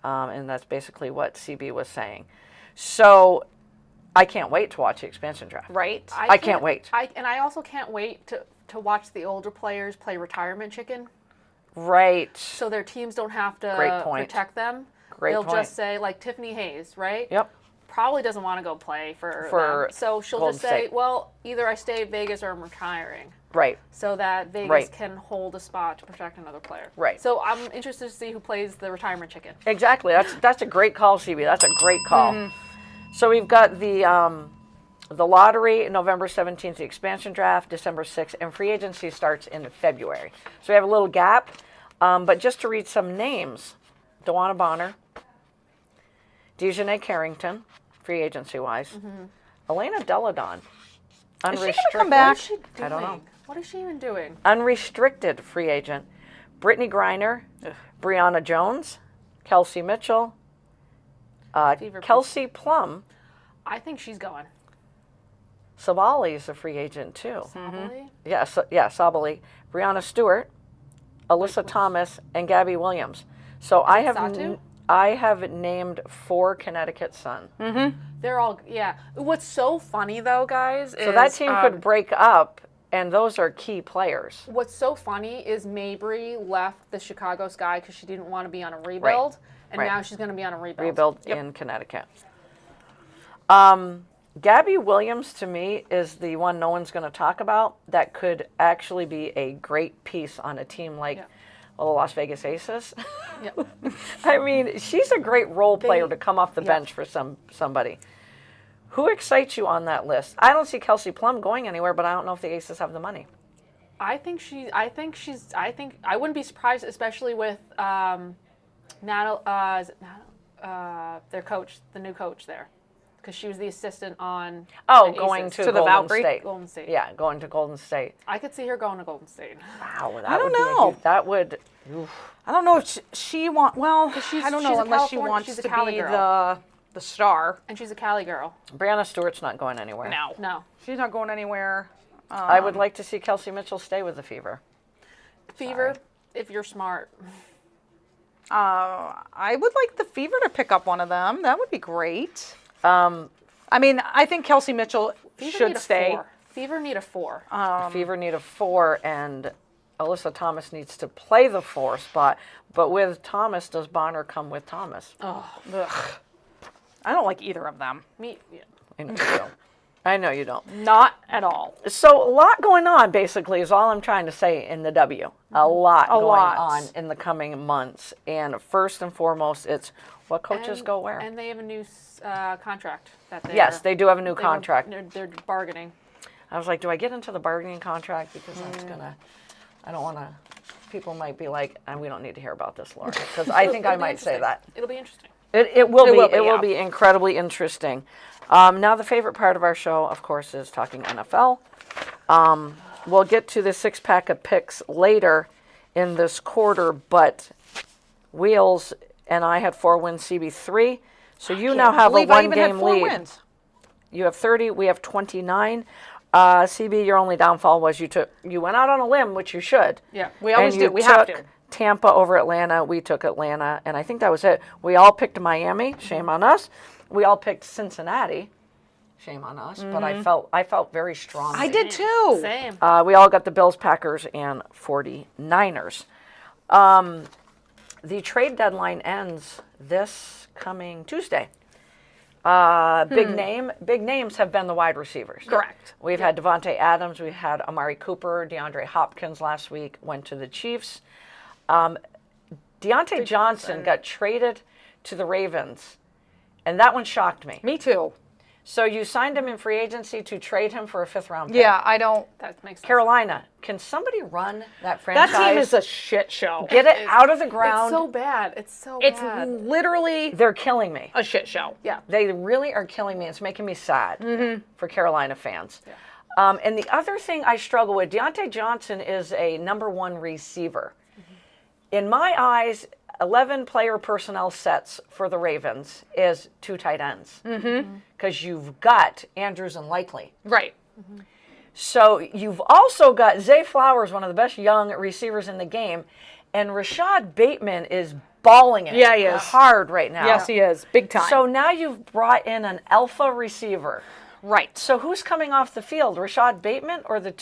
And that's basically what CB was saying. So I can't wait to watch the expansion draft. Right. I can't wait. I also can't wait to watch the older players play retirement chicken, Right. so their teams don't have to Great point. protect them. Great They'll point. just say, like Tiffany Hayes, right? Yep. Probably doesn't want to go play for For them. So she'll Golden just say, State. well, either I stay at Vegas or I'm retiring. Right. So that Vegas Right. can hold a spot to protect another player. Right. So I'm interested to see who plays the retirement chicken. Exactly. That's a great call, CB. That's a great call. So we've got the lottery, November 17th, the expansion draft, December 6th, and free agency starts in February. So we have a little gap. But just to read some names, DeWanna Bonner, Dejanay Carrington, free agency-wise, Elena Deladon, unrestricted. come back? What is she doing? I don't know. What is she even doing? Unrestricted free agent, Brittany Griner, Brianna Jones, Kelsey Mitchell, Fever Kelsey Plum. I think she's going. Sabali is a free agent too. Probably. Yeah, Sabali, Brianna Stewart, Alyssa Thomas, and Gabby Williams. So I have named 4 Connecticut Sun. They're all, yeah. What's so funny though, guys, is So that team could break up, and those are key players. what's so funny is Mabry left the Chicago Sky because she didn't want to be on a rebuild, and Right. now she's going to be on a rebuild. Rebuild in Connecticut. Gabby Williams, to me, is the one no one's going to talk about that could actually be a great piece on a team like the Las Vegas Aces. Yep. I mean, she's a great role player to come off the bench for somebody. Who excites you on that list? I don't see Kelsey Plum going anywhere, but I don't know if the Aces have the money. I think I wouldn't be surprised, especially with their coach, the new coach there, because she was the assistant on. Oh, the going Aces. to the Golden Valkyrie? State. Golden State. Yeah, going to Golden State. I could see her going to Golden State. Wow, that I don't would be a know. huge- that would. Oof. I don't know if she want. Well, she's- I don't she's know a unless she California- wants she's to a Cali be girl. the star. And she's a Cali girl. Brianna Stewart's not going anywhere. No. She's not going anywhere. I would like to see Kelsey Mitchell stay with the Fever. Fever, if you're smart. I would like the Fever to pick up one of them. That would be great. Um, I mean, I think Kelsey Mitchell Fever should need a stay. 4. Fever need a 4. Fever need a 4, and Alyssa Thomas needs to play the 4 spot. But with Thomas, does Bonner come with Thomas? Ugh. I don't like either of them. Me, yeah. I know you don't. I know you don't. Not at all. So a lot going on, basically, is all I'm trying to say in the W. A lot going on in the coming months. And first and foremost, it's what coaches go where. And they have a new contract that they Yes, they do have a new contract. They're bargaining. I was like, do I get into the bargaining contract? Because I don't want to, people might be like, we don't need to hear about this, Laura. Because I think I might say that. It'll be interesting. It will be be incredibly interesting. Now, the favorite part of our show, of course, is talking NFL. We'll get to the 6-pack of picks later in this quarter, but Wheels and I had 4 wins, CB 3. So you now have a 1-game lead. Wins. You have 30. We have 29. CB, your only downfall was you went out on a limb, which you should. Yeah. We always and do. you We have took to. Tampa over Atlanta. We took Atlanta, and I think that was it. We all picked Miami. Shame on us. We all picked Cincinnati. Shame on us. But I felt very strong. I did too. Same. We all got the Bills, Packers, and 49ers. The trade deadline ends this coming Tuesday. Big names have been the wide receivers. Correct. We've had Devontae Adams. We had Amari Cooper. DeAndre Hopkins last week went to the Chiefs. Deontay Johnson got traded to the Ravens, and that one shocked me. Me too. So you signed him in free agency to trade him for a 5th-round pick. Yeah, I don't. That makes sense. Carolina, can somebody run that franchise? That team is a shit show. Get it out of the ground. It's so bad. It's It's bad. literally They're killing me. a shit show. Yeah. They really are killing me. It's making me sad for Carolina fans. Yeah. And the other thing I struggle with, Deontay Johnson is a number 1 receiver. In my eyes, 11 player personnel sets for the Ravens is 2 tight ends. Because you've got Andrews and Likely. Right. So you've also got Zay Flowers, one of the best young receivers in the game, and Rashad Bateman is balling it Yeah, he is. hard right now. Yes, he is. Big time. So now you've brought in an alpha receiver. right. So who's coming off the field, Rashad Bateman or the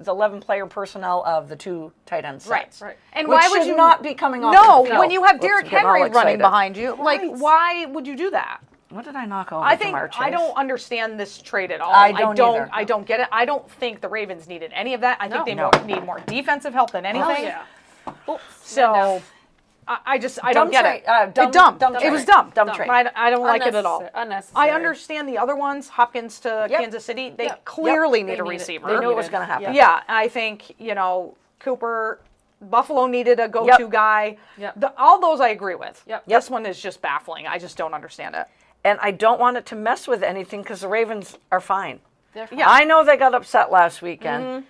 11 player personnel of the 2 tight end sets? Right. And Which why would should you not be coming off No, the field? when you have Whoops, Derrick I'm getting all Henry running excited. behind you, like Right. why would you do that? What did I knock over? I think Jamar Chase? I don't understand this trade at all. I don't either. I don't get it. I don't think the Ravens needed any of that. I think they No. need more defensive help than anything. Oh, yeah. Oops. So I don't get trade. it. Dumb It trade. was dumb. Dumb trade. I don't like it at all. Unnecessary. I understand the other ones, Hopkins to Yep. Kansas City. They Yep. clearly Yep. need They a need it. receiver. They knew it was going to happen. Yeah, I think, Cooper, Buffalo needed a go-to Yep. guy. Yep. All those I agree with. Yep. This one is just baffling. I just don't understand it. And I don't want it to mess with anything because the Ravens are fine. They're fine. Yeah. I know they got upset last weekend,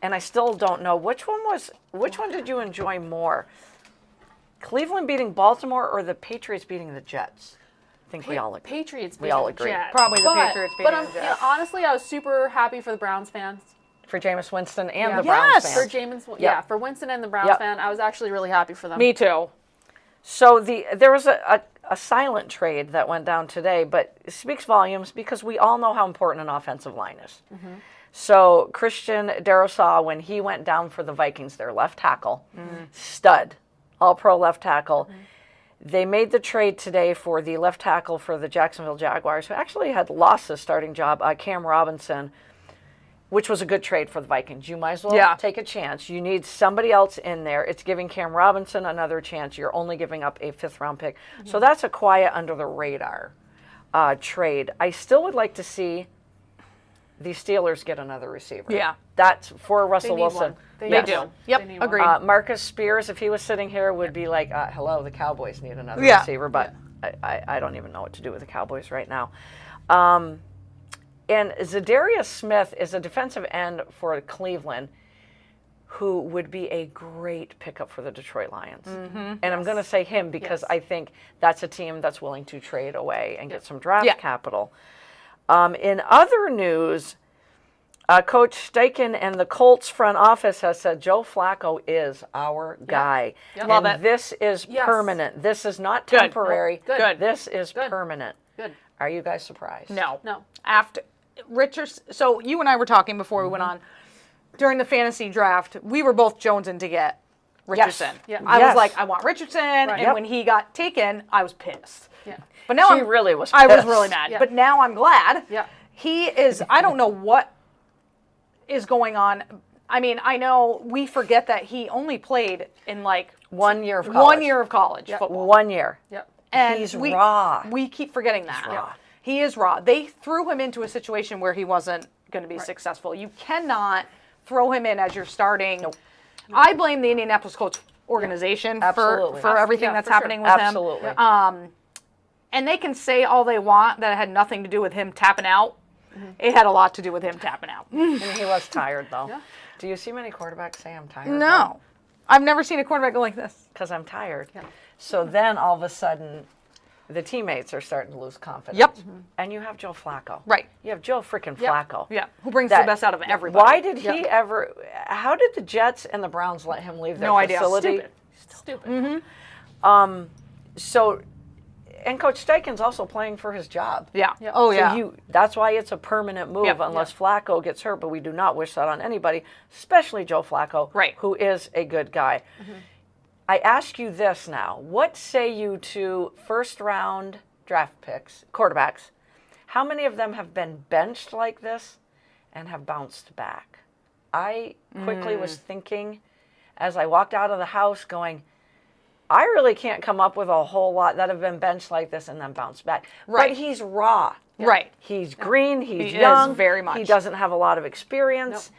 and I still don't know which one did you enjoy more? Cleveland beating Baltimore or the Patriots beating the Jets? I think we all agree. Patriots. We all beating the agree. Jets. Probably the But- Patriots beating But the Jets. honestly, I was super happy for the Browns fans. For Jameis Winston and Yeah. the Browns Yes. For fans. Jameis, for Winston and the Browns Yep. fan, I was actually really happy for them. Me too. So there was a silent trade that went down today, but it speaks volumes because we all know how important an offensive line is. So Christian Darrisaw, when he went down for the Vikings, their left tackle, stud, all-pro left tackle, they made the trade today for the left tackle for the Jacksonville Jaguars, who actually had lost his starting job, Cam Robinson, which was a good trade for the Vikings. You might as well take a chance. You need somebody else in there. It's giving Cam Robinson another chance. You're only giving up a 5th-round pick. So that's a quiet, under-the-radar trade. I still would like to see the Steelers get another receiver. Yeah. That's for Russell They need Wilson. one. They Yes. need one. Yep, They need one. agreed. Marcus Spears, if he was sitting here, would be like, hello, the Cowboys need another Yeah. receiver, but I don't even know what to do with the Cowboys right now. And Zadarius Smith is a defensive end for Cleveland who would be a great pickup for the Detroit Lions. And I'm going to say him because I think that's a team that's willing to trade away and get some draft capital. In other news, Coach Steichen and the Colts front office has said Joe Flacco is our guy. Yep. Love And it. this is permanent. This is not temporary. Good. This is Good. permanent. Good. Are you guys surprised? No. No. After Richard, so you and I were talking before we went on. during the fantasy draft, we were both jonesing to get Richardson. Yeah. I Yes. was like, I want Richardson, and Yep. when he got taken, I was pissed. Yeah. But now She really was I was pissed. really mad. Yeah. But now I'm glad. Yeah. He is. I don't know what is going on. I mean, I know we forget that he only played in like 1 year of college. 1 year of college football. 1 year. Yep. And He's we, raw. We keep forgetting that. raw. He is raw. They threw him into a situation where he wasn't going to be successful. You cannot throw him in as your starting. Nope. I blame the Indianapolis Colts organization Absolutely. for everything Yeah, that's for sure. happening with Absolutely. him. And they can say all they want that it had nothing to do with him tapping out. It had a lot to do with him tapping out. And he was tired, though. Yeah. Do you see many quarterbacks say I'm tired? No. I've never seen a quarterback go like this. Because I'm tired. So then all of a sudden, the teammates are starting to lose confidence. Yep. And you have Joe Flacco. Right. You have Joe freaking Flacco. Yeah. Who brings That- the best out of everybody. Why did he ever? How did the Jets and the Browns let him leave their No idea. facility? Stupid. So, and Coach Steichen's also playing for his job. Yeah. Yeah. Oh, So yeah. that's why it's a permanent move Yep. unless Flacco gets hurt, but we do not wish that on anybody, especially Joe Flacco, Right. who is a good guy. I ask you this now. What say you to first-round draft picks, quarterbacks? How many of them have been benched like this and have bounced back? I quickly was thinking as I walked out of the house going, I really can't come up with a whole lot that have been benched like this and then bounced back. Right. But he's raw. Right. He's green. He's He is young. very much. He doesn't have a lot of experience.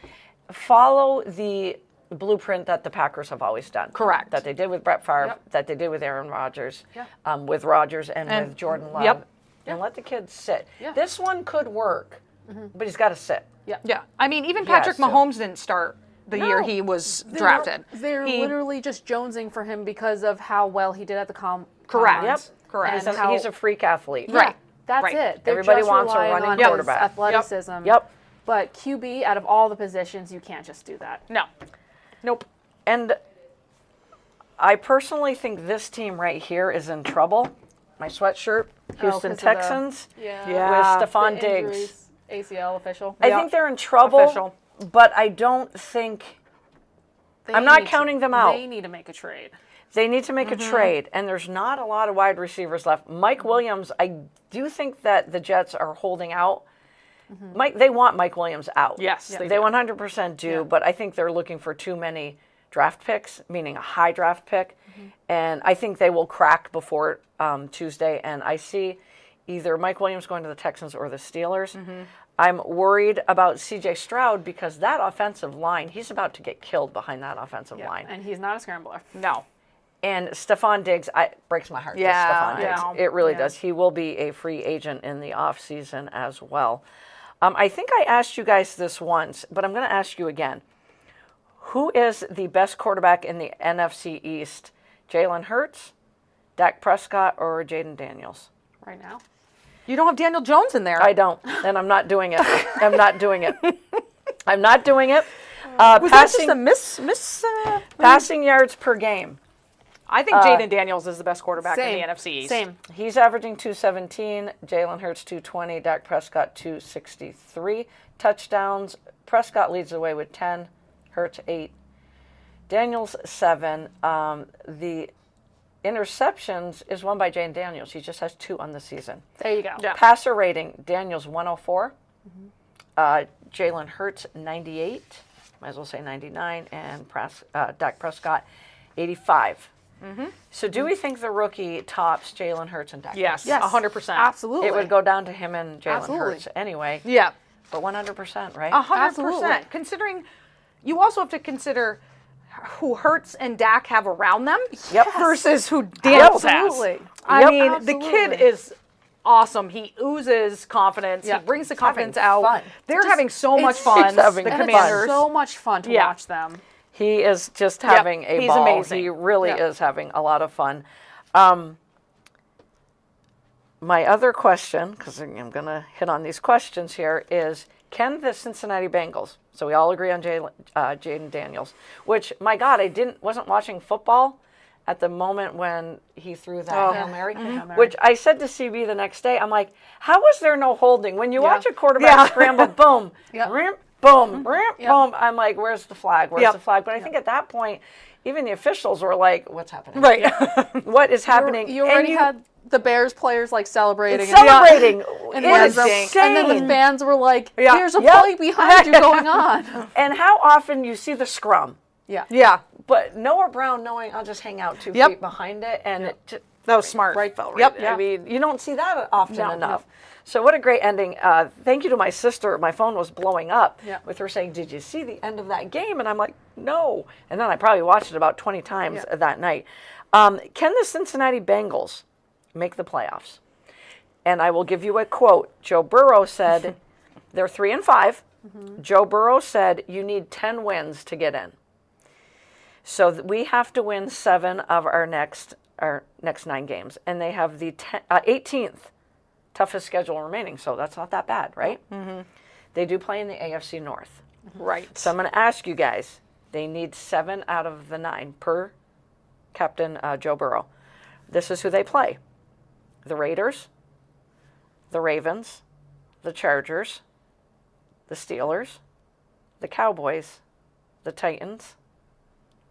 Follow the blueprint that the Packers have always done. Correct. That they did with Brett Favre. Yep. That they did with Aaron Rodgers. Yeah. With Rodgers and with Jordan Love. Yep. And let the kids sit. Yeah. This one could work, but he's got to sit. Yeah. I mean, even Patrick so- Mahomes didn't start the year No. he was drafted. They're He- literally just jonesing for him because of how well he did at the Correct. combines. Yep. Correct. And how- He's a freak athlete. Right. That's Right. it. They're Everybody just wants a relying running on his quarterback. athleticism. Yep. But QB, out of all the positions, you can't just do that. No. Nope. And I personally think this team right here is in trouble. My sweatshirt, Houston 'cause of the- Texans, Yeah. with Stephon The Diggs. injuries, ACL official. I Yeah. think they're in trouble, Official. but I don't think I'm not counting them out. They need to make a trade. they need to make a trade, and there's not a lot of wide receivers left. Mike Williams, I do think that the Jets are holding out. They want Mike Williams out. Yes, they do. 100% do, but I think they're looking for too many draft picks, meaning a high draft pick, and I think they will crack before Tuesday, and I see either Mike Williams going to the Texans or the Steelers. I'm worried about C.J. Stroud because that offensive line, he's about to get killed behind that offensive line. And he's not a scrambler. No. And Stephon Diggs, breaks my heart. Yeah, Stephon Diggs. yeah. It really Yeah. does. He will be a free agent in the offseason as well. I think I asked you guys this once, but I'm going to ask you again. Who is the best quarterback in the NFC East? Jalen Hurts, Dak Prescott, or Jaden Daniels? Right now. You don't have Daniel Jones in there. I don't, and I'm not doing it. I'm not doing it. I'm not doing it. Was that just a miss? Passing yards per game. I think Jaden Daniels is the best quarterback in Same. the NFC East. Same. He's averaging 217. Jalen Hurts 220. Dak Prescott 263. Touchdowns. Prescott leads the way with 10. Hurts 8. Daniels 7. The interceptions is won by Jane Daniels. He just has 2 on the season. There you go. Yeah. Passer rating, Daniels 104. Jalen Hurts 98. Might as well say 99. And Dak Prescott 85. So do we think the rookie tops Jalen Hurts and Dak Yes. Prescott? Yes. 100%. Absolutely. It would go down to him and Jalen Absolutely. Hurts anyway. Yeah. But 100%, right? 100%. Considering, you also have to consider who Hurts and Dak have around them Yep. versus who Daniels Absolutely. has. I Yep. mean, the kid Absolutely. is awesome. He oozes confidence. Yeah. He brings the having confidence out. fun. They're having so much it's- fun. he's having The fun. Commanders. It's so much fun to Yeah. watch them. He is just having a he's ball. amazing. He really Yeah. is having a lot of fun. My other question, because I'm going to hit on these questions here, is can the Cincinnati Bengals, so we all agree on Jaden Daniels, which, my God, wasn't watching football at the moment when he threw that Hail Mary, which I said to CB the next day, I'm like, how was there no holding? When you watch a quarterback scramble, boom, Yep. boom, Yep. boom. I'm like, where's the flag? Where's Yep. the flag? But I think at that point, even the officials were like, what's happening? Right. What is happening? You And already had the Bears players like celebrating. celebrating. And, It the is insane. And then the insane. fans were like, Yeah. there's a Yep. play behind you going on. And how often you see the scrum, Yeah. Yeah. but Noah Brown knowing I'll just hang out 2 Yep. feet behind it, and it just, That was smart. right fell right. Yep. I mean, you don't see that often No, enough. no. So what a great ending. Thank you to my sister. My phone was blowing up Yeah. with her saying, did you see the end of that game? And I'm like, no. And then I probably watched it about 20 times Yeah. that night. Can the Cincinnati Bengals make the playoffs? And I will give you a quote. Joe Burrow said, they're 3-5. Joe Burrow said, you need 10 wins to get in. So we have to win 7 of our next 9 games. And they have the 18th toughest schedule remaining. So that's not that bad, right? Mm-hmm. They do play in the AFC North. Right. So I'm going to ask you guys, they need 7 out of the 9 per Captain Joe Burrow. This is who they play. The Raiders, the Ravens, the Chargers, the Steelers, the Cowboys, the Titans,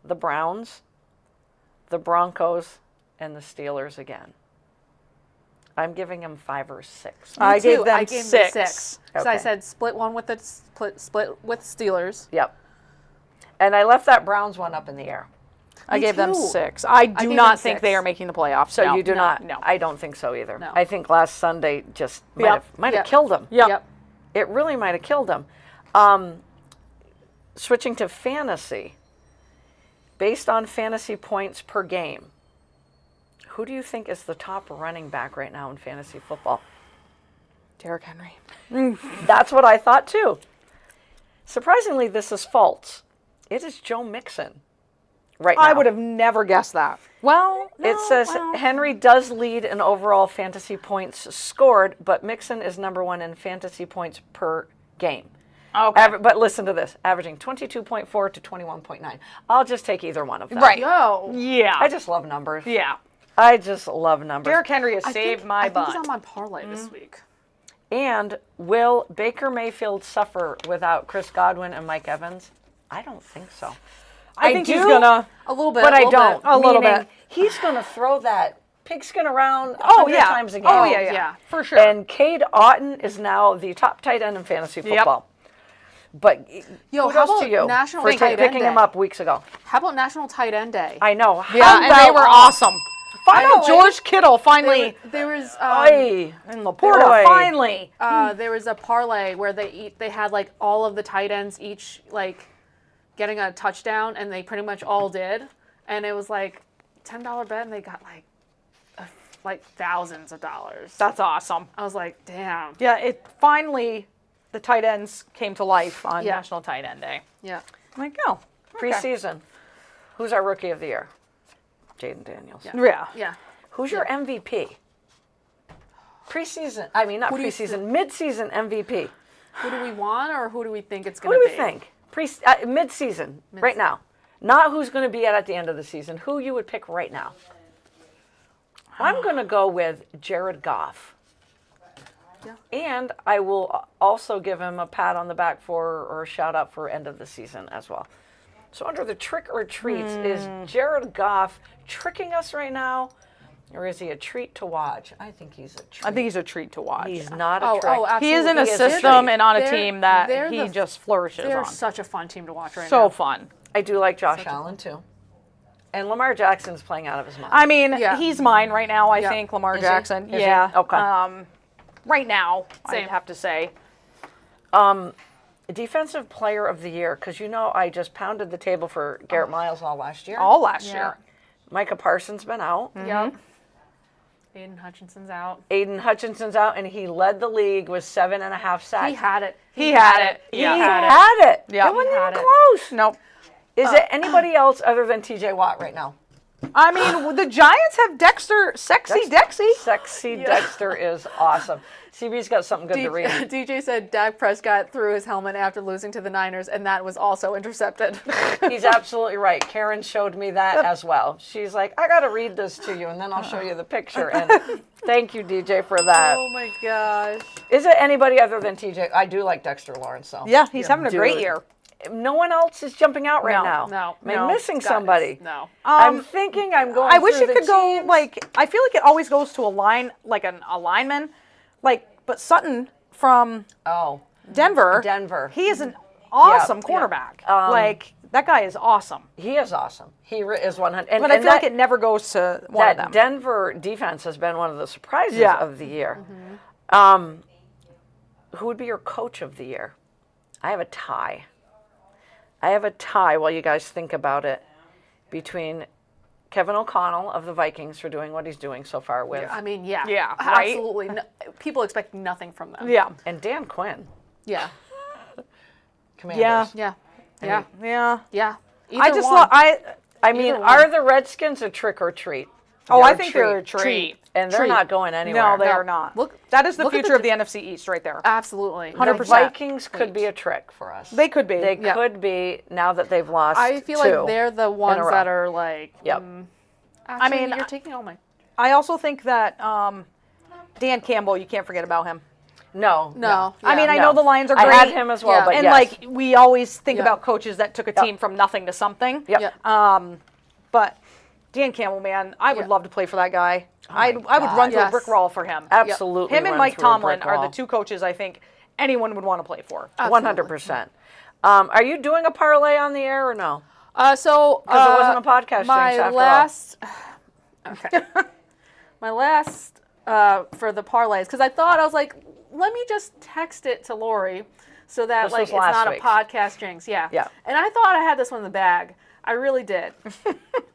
the Browns, the Broncos, and the Steelers again. I'm giving them 5 or 6. I gave them I gave 6. them 6. So I Okay. said split one with the split with Steelers. Yep. And I left that Browns one up in the air. I gave them too. 6. I do gave not them think 6. they are making the playoffs. So No. you do No, not? no. I don't think so either. No. I think last Sunday just might Yep. have Yep. killed them. Yep. It really might have killed them. Switching to fantasy, based on fantasy points per game, who do you think is the top running back right now in fantasy football? Derrick Henry. That's what I thought too. Surprisingly, this is false. It is Joe Mixon right now. I would have never guessed that. Well, no, It says well. Henry does lead in overall fantasy points scored, but Mixon is number 1 in fantasy points per game. Okay. But listen to this, averaging 22.4 to 21.9. I'll just take either one of them. Right. Yo. Yeah. I just love numbers. yeah. I just love numbers. Derrick Henry has I saved think- my I think butt. he's on my parlay this week. And will Baker Mayfield suffer without Chris Godwin and Mike Evans? I don't think so. I think he's do, gonna. A little bit. but a I little don't. bit. A little Meaning bit. He's going to throw that pigskin around 100 Oh yeah. times a game. Oh yeah, yeah. Yeah. For sure. And Cade Otton is now the top tight end in fantasy football. But Yo, kudos how to about you National for Tight End picking him Day? up weeks ago. How about National Tight End Day? I know. yeah, How and they about were awesome. Finally. George Kittle finally. There was Oy. And Laporta Boy. finally. there was a parlay where they had like all of the tight ends each like getting a touchdown, and they pretty much all did, and it was like $10 bet, and they got like thousands of dollars. That's awesome. I was like, damn. Yeah, it finally the tight ends came to life on Yeah. National Tight End Day. Yeah. I'm like, oh, okay. Preseason. Who's our rookie of the year? Jaden Daniels. Yeah. Yeah. Who's your MVP? Preseason. I mean, not Who do you preseason. Mid-season MVP. Who do we want, or who do we think it's Who going do to we be? think? Mid-season. Right now. Not who's going to be at the end of the season. Who you would pick right now? I'm going to go with Jared Goff. Yeah. And I will also give him a pat on the back or a shout out for end of the season as well. So under the trick or treats, is Jared Goff tricking us right now? Or is he a treat to watch? I think he's a treat. I think he's a treat to watch. He's not a Oh, trick. oh, He is in absolutely. a He is a system treat. and on a They're- team that they're he the- just flourishes They're on. such a fun team to watch right So now. fun. I do like Josh Allen too. And Lamar Jackson's playing out of his mind. I mean, Yeah. he's mine right now, I Yeah. think, Lamar Is he? Jackson. Is he? Yeah. Okay. Right now, Same. I'd have to say. Defensive player of the year, because you know I just pounded the table for Garrett Miles all last year. All last Yeah. year. Micah Parsons been out. Yep. Aiden Hutchinson's out. Aiden Hutchinson's out, and he led the league with 7.5 sacks. He had it. He had it. He Yeah. had it. Yeah. It wasn't He had even it. close. Nope. Is it anybody else other than TJ Watt right now? I mean, the Giants have Dexter, sexy Dexy. Sexy Dexter is awesome. CB's got something good to read. DJ said Dak Prescott threw his helmet after losing to the Niners, and that was also intercepted. He's absolutely right. Karen showed me that as well. She's like, I got to read this to you, and then I'll show you the picture. And thank you, DJ, for that. Oh my gosh. Is it anybody other than TJ? I do like Dexter Lawrence, though. Yeah, he's having a Dude. great year. No one else is jumping out right now. No. Am I No. missing Scott somebody? is- No. I'm thinking I'm going I wish through it could the go teams. like, I feel like it always goes to a line, like a lineman. Like, but Sutton from Denver. He is an awesome cornerback. Like, that guy is awesome. He is awesome. He is 100. And, But I feel like it never goes to one of them. that Denver defense has been one of the surprises of the year. Who would be your coach of the year? I have a tie. While you guys think about it, between Kevin O'Connell of the Vikings for doing what he's doing so far with, I mean, yeah. Yeah, right? Absolutely. No, people expect nothing from them. Yeah. and Dan Quinn, Yeah. Commanders. Yeah. Yeah. Yeah. Yeah. Yeah. I just one. love, I mean, Either one. are the Redskins a trick or treat? oh, They're I think they're a treat. And they're Treat. not going anywhere. No, they No. are not. Look- that is the look at future the of the NFC East right there. Absolutely. The 100%. Vikings could be a trick for us. They could be. They could be now that they've lost. I feel two like they're the in a ones row. that are like, Yep. actually, mean, you're taking all my. I also think that Dan Campbell, you can't forget about him. No. No. I mean, I no. know the Lions are I great. had him as well, Yeah. but and yes. like we always think Yeah. about coaches that took a team from nothing to something. Yep. Yep. But Dan Campbell, man, I would Yeah. love to play for that guy. I would God. run through a Yes. brick wall for him. Absolutely. Him and run Mike through a Tomlin brick are the wall. two coaches I think anyone would want to play for. 100%. Are you doing a parlay on the air or no? So Because it wasn't a podcast my jinx after last, okay, my last for the parlays, because I was like, let me just text it to Lori so that This like was it's last not week's. a podcast jinx. Yeah. Yeah. And I thought I had this one in the bag. I really did.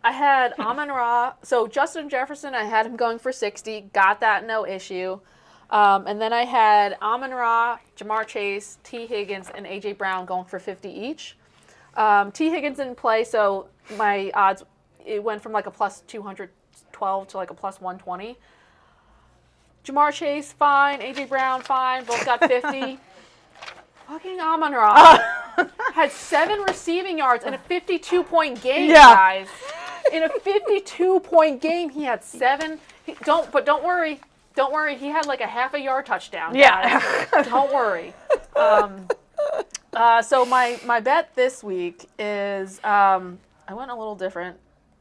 I had Amon-Ra. So Justin Jefferson, I had him going for 60. Got that, no issue. And then I had Amon-Ra, Jamar Chase, T. Higgins, and A.J. Brown going for 50 each. T. Higgins didn't play, so my odds, it went from like a plus 212 to like a plus 120. Jamar Chase, fine. A.J. Brown, fine. Both got 50. Fucking Amon-Ra had 7 receiving yards in a 52-point game, guys. In a 52-point game, he had 7. Don't worry. Don't worry. He had like a half a yard touchdown. Yeah. Guys. Don't worry. So my bet this week is I went a little different.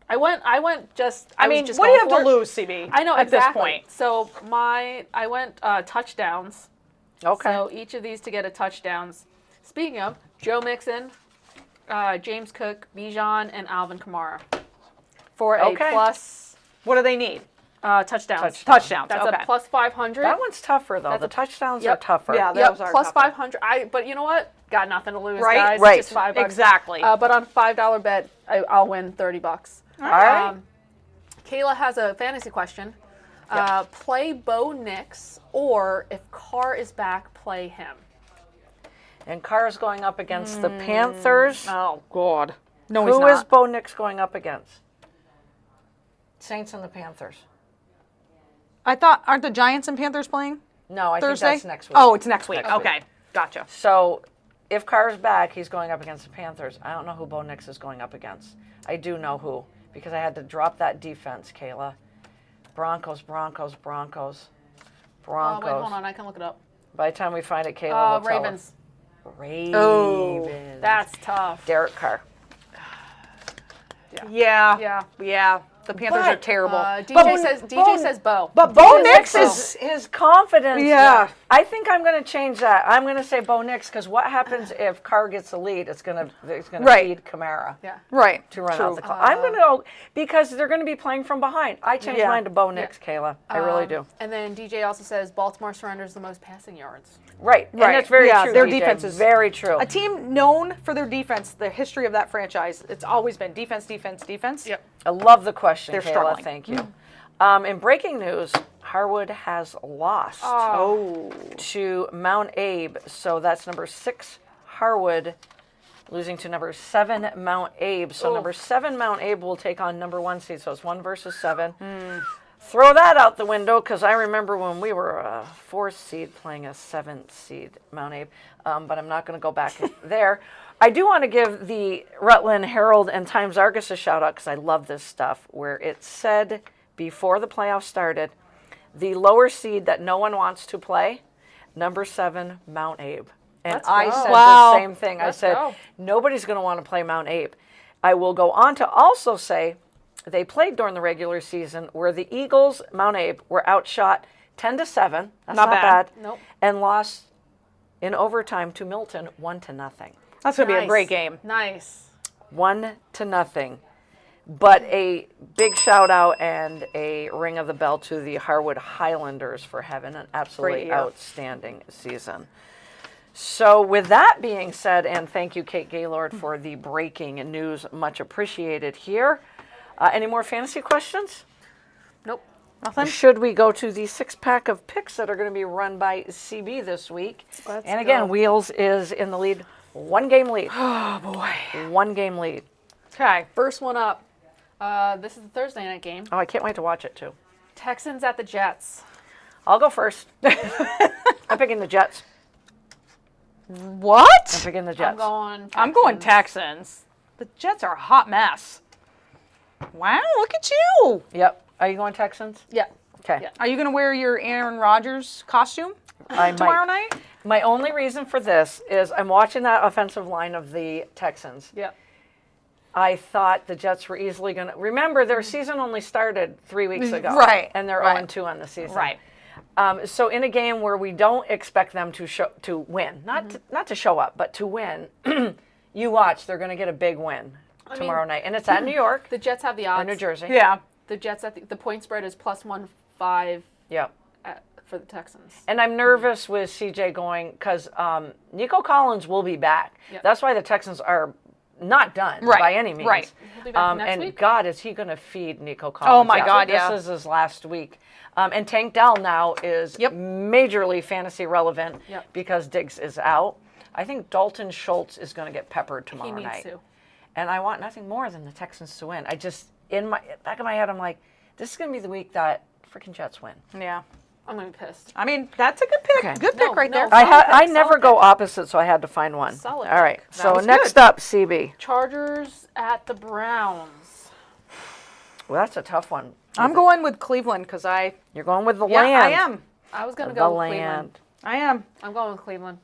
I went just. I mean, was just what do you have going to for it. lose, CB? I know at exactly. this point. So I went touchdowns. Okay. So each of these to get a touchdowns. Speaking of, Joe Mixon, James Cook, Bijan, and Alvin Kamara for a Okay. plus What do they need? touchdowns. Touchdowns. That's okay. a plus 500. That one's tougher, though. That's The a- touchdowns Yep. are tougher. Yeah, Yep, those are plus tougher. 500. But you know what? Got nothing to lose, Right? guys. Right. It's just $5. Exactly. But on $5 bet, I'll win $30. All right. Kayla has a fantasy question. Play Bo Nix, or if Carr is back, play him. And Carr's going up against the Panthers. Oh, God. No, he's Who not. is Bo Nix going up against? Saints and the Panthers. I thought, aren't the Giants and Panthers playing No, I Thursday? think that's next week. Oh, it's next week. Next week. Okay. Gotcha. So if Carr's back, he's going up against the Panthers. I don't know who Bo Nix is going up against. I do know who, because I had to drop that defense, Kayla. Broncos. Wait, hold Broncos. on. I can look it up. By the time we find it, Kayla will tell us. Ravens. Ravens. Oh, That's tough. Derek Carr. Yeah. Yeah. Yeah. The Panthers are terrible. DJ says Bo. But Bo His Nix Bo. is. His confidence. Yeah. I think I'm going to change that. I'm going to say Bo Nix, because what happens if Carr gets the lead? It's going to Right. feed Kamara. Yeah. Right. To run True. out the clock. I'm going to go, because they're going to be playing from behind. I changed Yeah. mine to Bo Nix, Kayla. I really do. And then DJ also says Baltimore surrenders the most passing yards. Right. Right. And it's very Yeah, true. their DJ. defense is- very true. A team known for their defense, the history of that franchise, it's always been defense, defense, defense. Yep. I love the question, They're Kayla. struggling. Thank you. In breaking news, Harwood has lost Oh. to Mount Abe. So that's number 6 Harwood losing to number 7 Mount Abe. So number 7 Mount Abe will take on number 1 seed. So it's 1 versus 7. Throw that out the window, because I remember when we were a 4th seed playing a 7th seed Mount Abe. But I'm not going to go back there. I do want to give the Rutland Herald and Times Argus a shout out, because I love this stuff, where it said before the playoffs started, the lower seed that no one wants to play, number 7 Mount Abe. And Let's I go. said Wow. the same thing. Let's I said, go. nobody's going to want to play Mount Abe. I will go on to also say they played during the regular season where the Eagles, Mount Abe, were outshot 10-7. That's not bad. Nope. And lost in overtime to Milton 1-0. That's going to be a Nice. great game. Nice. 1-0. But a big shout out and a ring of the bell to the Harwood Highlanders for having an Great absolutely year. outstanding season. So with that being said, and thank you, Kate Gaylord, for the breaking news. Much appreciated here. Any more fantasy questions? Nope. Nothing? Should we go to the 6-pack of picks that are going to be run by CB this week? Let's And again, go. Wheels is in the lead. 1 game lead. Oh, boy. 1 game lead. Okay. First one up. This is the Thursday night game. Oh, I can't wait to watch it too. Texans at the Jets. I'll go first. I'm picking the Jets. I'm What? picking the Jets. I'm going Texans. The Jets are a hot mess. Wow, look at you. Yep. Are you going Texans? Yeah. Okay. Yeah. Are you going to wear your Aaron Rodgers costume I tomorrow might. night? My only reason for this is I'm watching that offensive line of the Texans. Yeah. I thought the Jets were easily going to. Remember, their season only started 3 weeks ago. Right, And they're right. 0-2 on the season. Right. So in a game where we don't expect them to win, not to show up, but to win, you watch, they're going to get a big win tomorrow night. And it's at New York The Jets have the or odds. New Jersey. Yeah. The Jets at the point spread is plus 1.5 Yep. for the Texans. And I'm nervous with CJ going because Nico Collins will be back. Yep. That's why the Texans are not done Right, by any means. right. He'll be back next and week? God, is he going to feed Nico Collins? Oh, my God, yeah. This is his last week. And Tank Dell now is Yep. majorly fantasy relevant Yep. because Diggs is out. I think Dalton Schultz is going to get peppered tomorrow He needs night. to. And I want nothing more than the Texans to win. I just, in my back of my head, I'm like, this is going to be the week that freaking Jets win. Yeah. I'm going to be pissed. I mean, that's a good pick. Okay. Good pick No, right no. there. I pick, never solid go pick. opposite, so I had to find one. Solid All right. pick. So was next good. up, CB. Chargers at the Browns. Well, that's a tough one. I'm going with Cleveland because You're going with the yeah, land. I am. I was going to The go with Cleveland. land. I am. I'm going with Cleveland.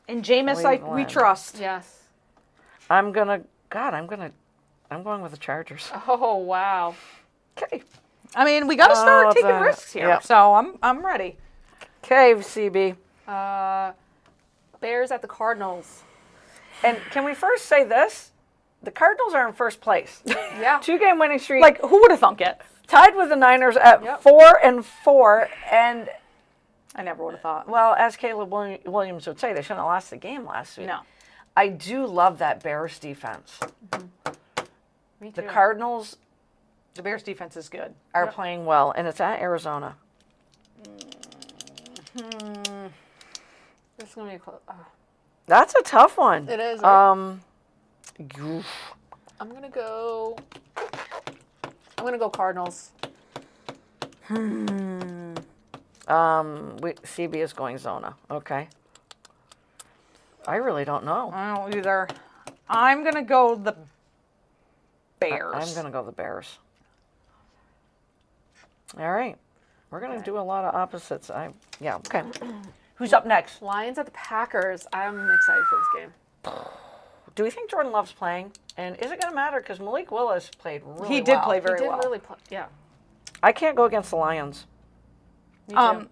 In Jameis, we Cleveland. trust. Yes. I'm going with the Chargers. Oh, wow. Okay. I mean, we got to start Oh, taking the- risks here. yeah. So I'm ready. Okay, CB. Bears at the Cardinals. And can we first say this? The Cardinals are in first place. Yeah. 2-game winning streak. Like, who would have thunk it? tied with the Niners at Yep. 4-4. And, I never would have thought. well, as Caleb Williams would say, they shouldn't have lost the game last week. No. I do love that Bears defense. Me too. The Cardinals The Bears defense is good. are Yep. playing well, and it's at Arizona. This is going to be a close. That's a tough one. It is, right? Oof. I'm going to go Cardinals. CB is going Zona. Okay. I really don't know. I don't either. I'm going to go the Bears. I'm going to go the Bears. All right. We're going to do a lot of opposites. Yeah, okay. Who's up next? Lions at the Packers. I'm excited for this game. Do we think Jordan Love's playing? And is it going to matter? Because Malik Willis played really well. He did play He very did well. really play. Yeah. I can't go against the Lions. Me too. On a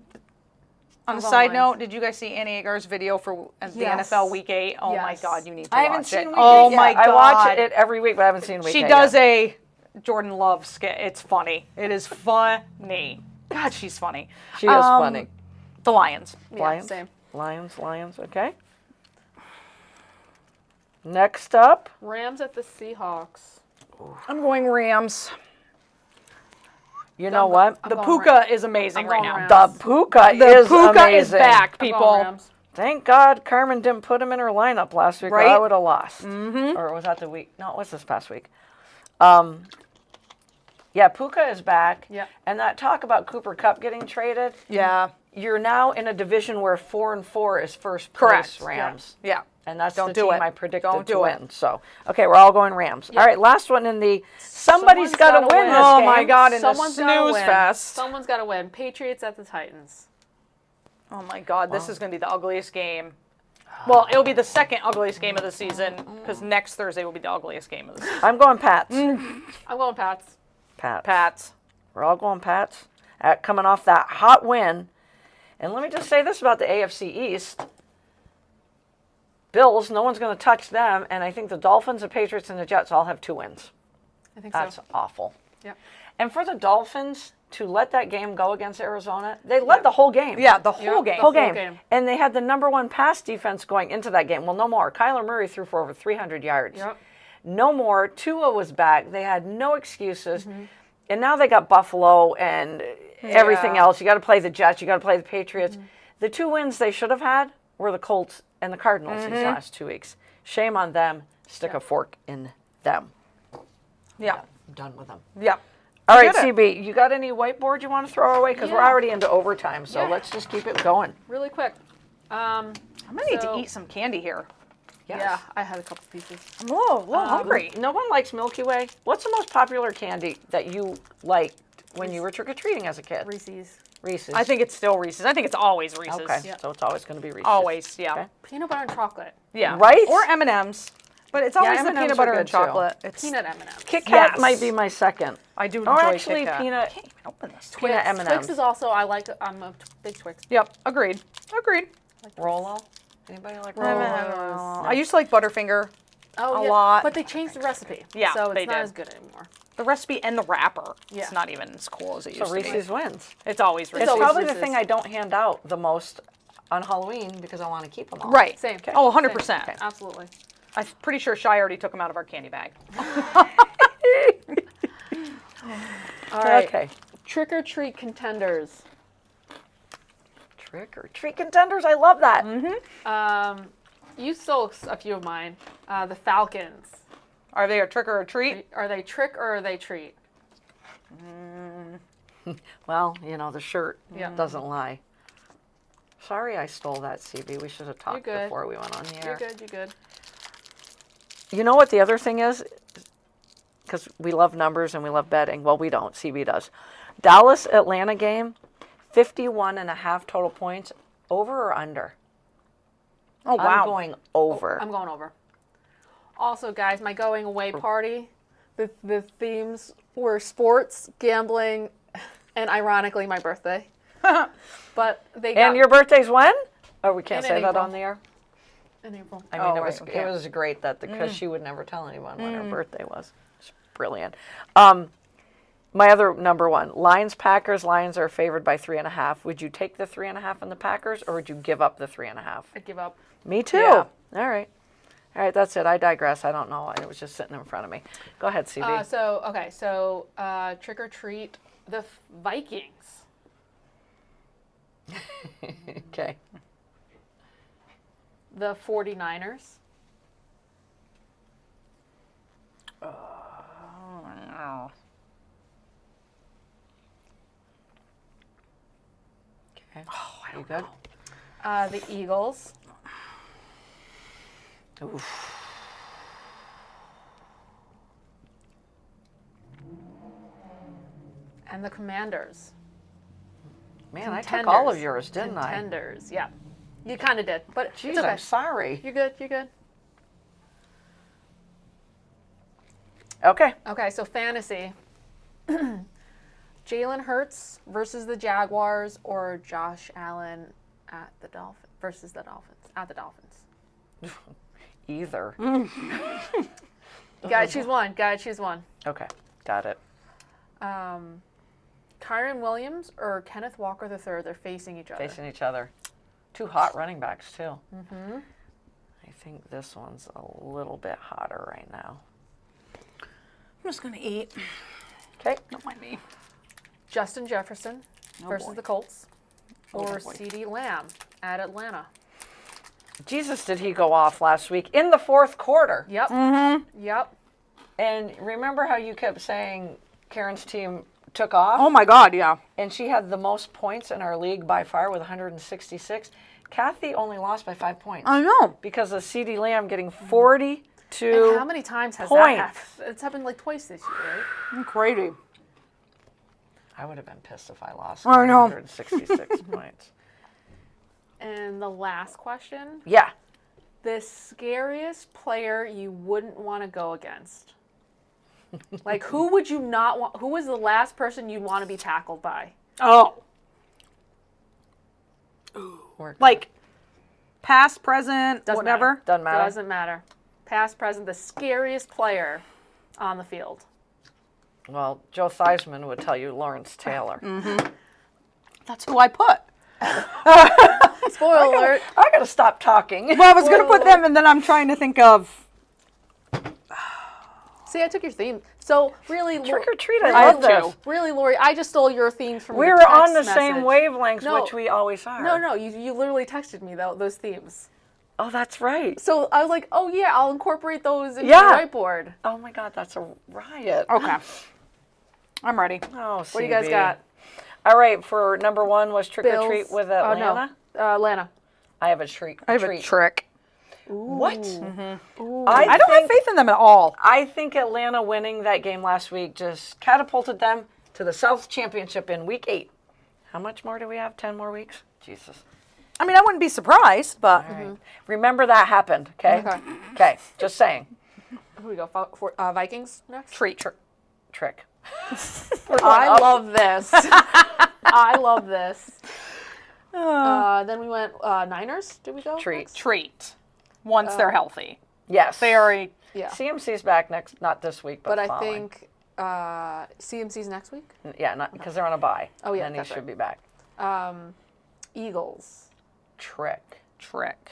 I'm side going Lions. note, did you guys see Annie Agar's video for the Yes. NFL Week 8? Oh my Yes. God, you need to I watch haven't it. seen Week Oh 8 my yet. God. I watch it every week, but I haven't seen Week 8 She yet. does a Jordan Love skit. It's funny. It is funny. God, she's funny. She is funny. The Lions. Yeah, Lions? same. Lions, okay. Next up, Rams at the Seahawks. I'm going Rams. you know what? The going Puka is amazing I'm right going now. Rams. The Puka The is Puka amazing. is back, I'm going people. Rams. Thank God Carmen didn't put him in her lineup last week, or I Right? would have lost. Mm-hmm. Or was that the week? No, it was this past week. Yeah, Puka is back. Yeah. And that talk about Cooper Kupp getting traded, Yeah. you're now in a division where 4-4 is first Correct. place Rams. Yeah. And that's Don't the do team it. I predicted Don't to do it. win. So, okay, we're all going Rams. All right, last one in the somebody's Someone's got to gotta win win. this Oh game. my God! In the Someone's gotta snooze win. fest. Someone's got to win. Patriots at the Titans. Oh my God! This is going to be the ugliest game. Well, it'll be the second ugliest game of the season because next Thursday will be the ugliest game of the season. I'm going Pats. I'm going Pats. Pats. We're all going Pats. Coming off that hot win. And let me just say this about the AFC East. Bills, no one's going to touch them. And I think the Dolphins, the Patriots, and the Jets all have 2 wins. I think That's so. awful. Yep. And for the Dolphins to let that game go against Arizona, they led the whole game. Yeah, the whole Yep. game. Whole Whole game. game. And they had the #1 pass defense going into that game. Well, no more. Kyler Murray threw for over 300 yards. Yep. No more. Tua was back. They had no excuses. And now they got Buffalo and everything Yeah. else. You got to play the Jets. You got to play the Patriots. The 2 wins they should have had were the Colts and the Cardinals these last 2 weeks. Shame on them. Stick a fork in them. Yeah. I'm done with them. Yeah. All You right, did it. CB, you got any whiteboard you want to throw away? Because we're Yeah. already into overtime, so Yeah. let's just keep it going. Really quick. I'm gonna need to So- eat some candy here. Yes. Yeah, I had a couple pieces. I'm a little hungry. No one likes Milky Way. What's the most popular candy that you liked when you were trick-or-treating as a kid? Reese's. Reese's. I think it's still Reese's. I think it's always Reese's. Okay, Yeah. so it's always going to be Reese's. Always, yeah. Okay. Peanut butter and chocolate. Yeah. Right? Or M&M's. But it's always the M&Ms peanut are butter good and too. chocolate. It's Peanut M&Ms. Kit Kat Yes. might be my second. I do Or enjoy actually, Kit Kat. peanut. I can't even open this. Peanut Twix. M&Ms. Twix is also, I'm a big Twix. Yep, agreed. Agreed. Like Twix. Rolo. Anybody like Rolo. Rolo? I used to like Butterfinger. Oh, a yeah. lot. But they changed the recipe. Yeah, So they it's not did. as good anymore. The recipe and the wrapper. Yeah. It's not even as cool as it used So to be. Reese's wins. It's always Reese's. It's always probably the Reese's. thing I don't hand out the most on Halloween because I want to keep them all. Right. Same. Oh, 100%. Same. Absolutely. I'm pretty sure Shy already took them out of our candy bag. All right. Okay. Trick or treat contenders. Trick or treat contenders. I love that. You stole a few of mine. The Falcons. Are they a trick or a treat? Are they trick or are they treat? Well, you know, the shirt Yeah. doesn't lie. Sorry I stole that, CB. We should have talked good. before we went on the air. You're good. You're good. You know what the other thing is? Because we love numbers and we love betting. Well, we don't. CB does. Dallas-Atlanta game, 51.5 total points. Over or under? Oh, wow. I'm going over. I'm going over. Also, guys, my going away party, the themes were sports, gambling, and ironically, my birthday. But they got And your birthday's when? Oh, we can't In say that April. on the air? in April. I mean, Oh, it was right, okay. it was great that because she would never tell anyone when her birthday was. It's brilliant. My other #1, Lions Packers. Lions are favored by 3.5. Would you take the 3.5 on the Packers, or would you give up the 3.5? I'd give up. Me too. Yeah. All right. All right, that's it. I digress. I don't know. It was just sitting in front of me. Go ahead, CB. So trick or treat, the Vikings. Okay. The 49ers. Okay. You good? The Eagles. Oof. And the Commanders. Man, I took all of yours, didn't I? Contenders, yeah. You kind of did, but Jeez, it's okay. I'm sorry. You're good, you're good. Okay. Okay, so fantasy. Jalen Hurts versus the Jaguars or Josh Allen at the Dolphins versus the Dolphins at the Dolphins. Either. You gotta choose one. Gotta choose one. Okay. Got it. Kyron Williams or Kenneth Walker III. They're facing each other. Facing each other. 2 hot running backs, too. Mm-hmm. I think this one's a little bit hotter right now. I'm just going to eat. Okay. Don't mind me. Justin Jefferson versus boy. the Colts or boy. CeeDee Lamb at Atlanta. Jesus, did he go off last week in the fourth quarter? Yep. Yep. And remember how you kept saying Karen's team took off? Oh my God, yeah. And she had the most points in our league by far with 166. Kathy only lost by 5 points. I know. Because of C.D. Lamb getting 42 And how many times has that points. happened? It's happened like twice this year, right? Crazy. I would have been pissed if I lost I know. 166 points. And the last question: Yeah. the scariest player you wouldn't want to go against. Like, who would you not want? Who was the last person you'd want to be tackled by? Oh. We're- Like, past, present, Doesn't whatever. matter. Doesn't matter. Doesn't matter. Past, present, the scariest player on the field. Well, Joe Theismann would tell you Lawrence Taylor. That's who I put. Spoiler alert. I gotta stop talking. Well, I was going to put them, and then I'm trying to think of. See, I took your theme. So really, Trick or treat, I I love have this. to. really, Lori, I just stole your themes from. We your were on the text same message. wavelengths, No. which we always are. No, you literally texted me those themes. Oh, that's right. So I was like, oh yeah, I'll incorporate those into Yeah. the whiteboard. Oh my God, that's a riot. Okay. I'm ready. Oh, What do you guys CB. got? All right, for number one was Trick or Treat Bills. with Oh, Atlanta. no. Atlanta. I have a treat. I have a treat. trick. What? I don't have faith in them at all. I think Atlanta winning that game last week just catapulted them to the South Championship in Week 8. How much more do we have? 10 more weeks? Jesus. I mean, I wouldn't be surprised, but All right. Remember that happened, okay? Okay. Okay, just saying. Who we go? Vikings next. treat. Trick. I love this. I love this. Then we went Niners. Did we go? Treat. next? Treat. Once they're healthy. Yes. They already. Yeah. CMC's back next, not this week, but But I following. think CMC's next week. Yeah, not because they're on a bye. Oh, yeah, Then he that's should right. be back. Eagles. Trick. Trick.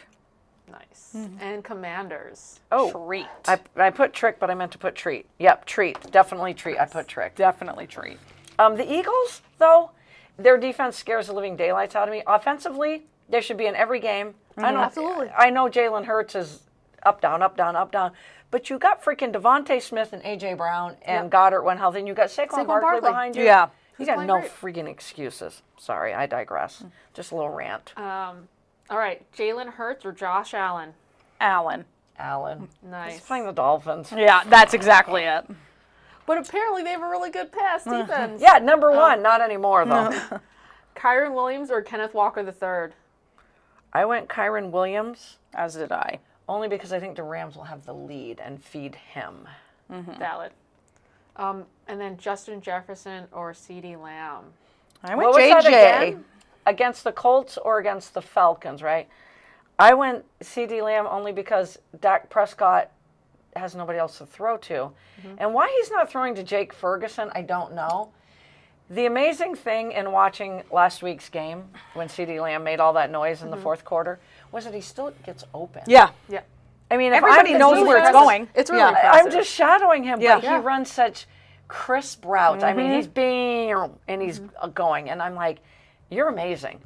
Nice. And Commanders. Oh, Treat. I put trick, but I meant to put treat. Yep, treat. Definitely treat. I put trick. Definitely treat. The Eagles, though, their defense scares the living daylights out of me. Offensively, they should be in every game. Absolutely. I know Jalen Hurts is up, down, up, down, up, down. But you got freaking Devontae Smith and A.J. Brown and Goddard when healthy, and you got Saquon Barkley Barkley. behind you. Yeah. You got playing no great. freaking excuses. Sorry, I digress. Just a little rant. All right, Jalen Hurts or Josh Allen. Allen. Allen. Nice. He's playing the Dolphins. Yeah, that's exactly it. But apparently they have a really good pass defense. Yeah, number one. Not anymore, though. Kyron Williams or Kenneth Walker III. I went Kyron Williams As did I. only because I think the Rams will have the lead and feed him. Valid. And then Justin Jefferson or CeeDee Lamb. I went What was that JJ. again? Against the Colts or against the Falcons, right? I went C.D. Lamb only because Dak Prescott has nobody else to throw to. And why he's not throwing to Jake Ferguson, I don't know. The amazing thing in watching last week's game, when C.D. Lamb made all that noise in the fourth quarter, was that he still gets open. Yeah. Yeah. I mean, if Everybody I'm knows really where it's impressed- going. It's really Yeah. impressive. I'm just shadowing him, Yeah. but he Yeah. runs such crisp routes. I mean, he's bam, and he's going, and I'm like, you're amazing.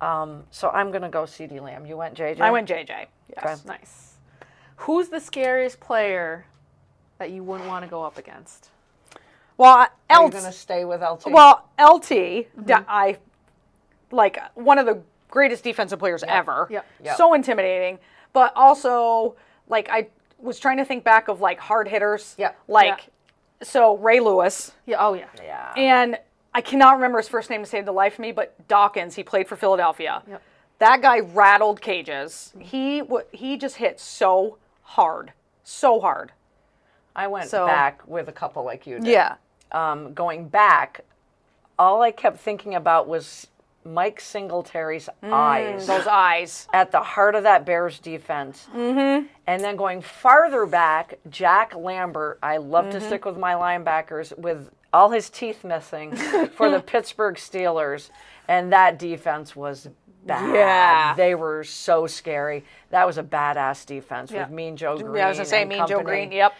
So I'm going to go C.D. Lamb. You went JJ? I went JJ. Yes. Okay. Nice. Who's the scariest player that you wouldn't want to go up against? Well, Are you LT. going to stay with LT? Well, LT, I like one of the greatest defensive players ever. Yep. Yep. So intimidating, but also like I was trying to think back of like hard hitters. Yep. Like so Ray Lewis, Yeah. Oh yeah. yeah. and I cannot remember his first name to save the life of me, but Dawkins. He played for Philadelphia. Yep. That guy rattled cages. He just hit so hard, so hard. I went So- back with a couple like you did. Yeah. Going back, all I kept thinking about was Mike Singletary's eyes Those eyes. at the heart of that Bears defense. And then going farther back, Jack Lambert. I love to stick with my linebackers with all his teeth missing for the Pittsburgh Steelers, and that defense was bad. Yeah. They were so scary. That was a badass defense with Mean Joe Green. I was gonna say and Mean Joe company. Green. Yep.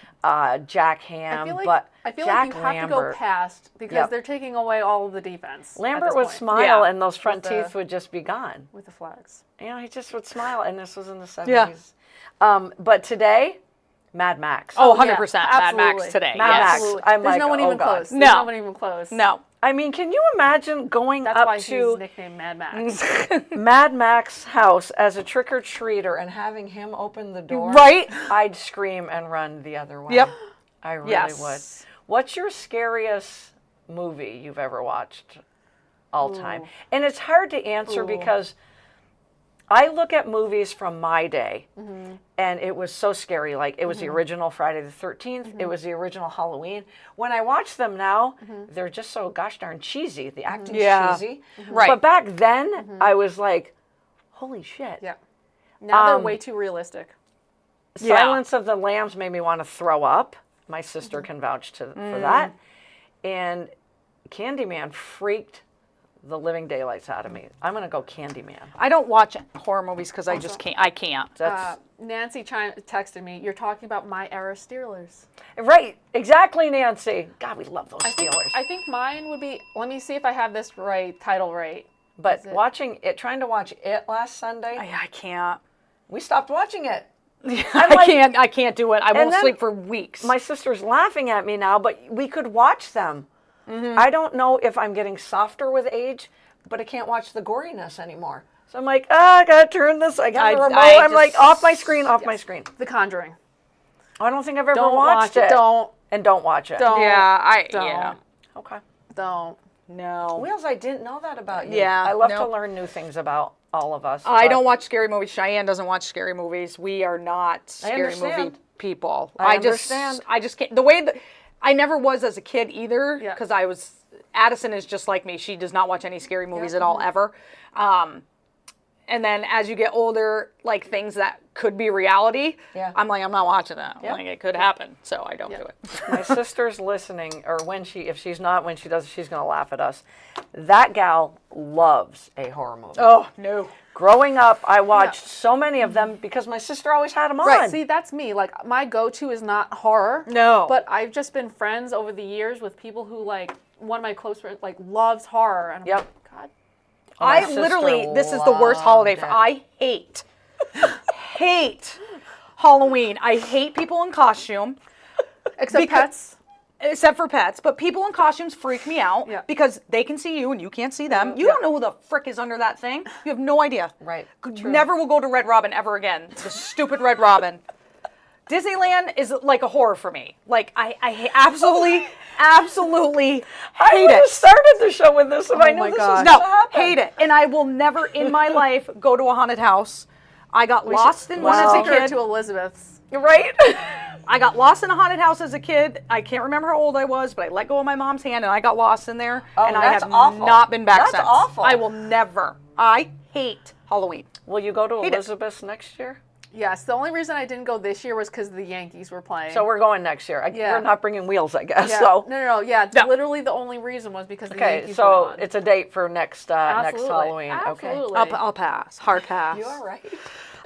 Jack Ham, I feel like, but I feel Jack like you have Lambert, to go past because they're taking away all of the defense. Lambert at would this point. smile, Yeah. and those front With the- teeth would just be gone. with the flags. You know, he just would smile, and this was in the 70s. Yeah. But today, Mad Max. Oh, yeah, 100% Mad Max absolutely. today. Mad yes. Max. Absolutely. I'm There's like, no one oh, even God. close. There's No. no one even close. No. I mean, can you imagine going That's up why to he's nicknamed Mad Max. Mad Max's house as a trick-or-treater and having him open the door? Right? I'd scream and run the other way. Yep. I really Yes. would. What's your scariest movie you've ever watched all time? And it's hard to answer because I look at movies from my day, and it was so scary. Like, it was the original Friday the 13th. It was the original Halloween. When I watch them now, they're just so gosh darn cheesy. The acting's Yeah. cheesy. Right. But back then, I was like, holy shit. Yeah. Now they're way too realistic. Yeah. Silence of the Lambs made me want to throw up. My sister can vouch for that. And Candyman freaked the living daylights out of me. I'm going to go Candyman. I don't watch horror movies because I just can't. I can't. That's Nancy texted me, "You're talking about my era Steelers." right. Exactly, Nancy. God, we love those Steelers. I think mine would be. Let me see if I have this right. Title right. But Is it- watching it, trying to watch it last Sunday, I can't. we stopped watching it. I can't do it. I won't then sleep for weeks. My sister's laughing at me now, but we could watch them. I don't know if I'm getting softer with age, but I can't watch the goriness anymore. So I'm like, I gotta turn this. I got the remote. I'm like, just- off my screen, off my screen. The Conjuring. I don't think I've ever Don't watched watch it. Don't. And don't watch it. Don't. Don't. yeah. Okay. Don't. No. Wheels, I didn't know that about you. Yeah, I love to nope. learn new things about all of us. I but don't watch scary movies. Cheyenne doesn't watch scary movies. We are not scary understand. movie people. I just understand. I just can't. The way that I never was as a kid either, Yeah. because I was. Addison is just like me. She does not watch any scary movies Yeah. at all ever. And then as you get older, like things that could be reality, Yeah. I'm like, I'm not watching that. Yeah. Like it could happen, so I don't do it. My sister's listening, or if she's not, when she does, she's going to laugh at us. That gal loves a horror movie. Oh no. Growing up, I watched so many of them because my sister always had them on. Right. See, that's me. Like my go-to is not horror. No. But I've just been friends over the years with people who like one of my close friends like loves horror, and I'm Yep. like, God. My I sister literally, this is the worst holiday for. loved I hate Halloween. I hate people in costume, Except Because- pets. except for pets. But people in costumes freak me out Yeah. because they can see you and you can't see them. You don't know who the frick is under that thing. You have no idea. Right. Never will go to Red Robin ever again. The stupid Red Robin. Disneyland is like a horror for me. Like I absolutely I hate would have it. started the show with this if I knew my this gosh. was No, going to happen. hate it. And I will never in my life go to a haunted house. I got lost in one Want as to a take her kid. to Elizabeth's. Right? I got lost in a haunted house as a kid. I can't remember how old I was, but I let go of my mom's hand and I got lost in there. Oh, and I that's have awful. not been back That's since. awful. I will never. I hate Halloween. Will you go to Hate it. Elizabeth's next year? Yes. The only reason I didn't go this year was because the Yankees were playing. So we're going next year. Yeah. We're not bringing wheels, I guess. yeah. So No. Yeah. No. Literally, the only reason was because the okay, Yankees were so on. it's a date for next Absolutely. Halloween. Absolutely. I'll pass. Hard pass. Okay. You all right?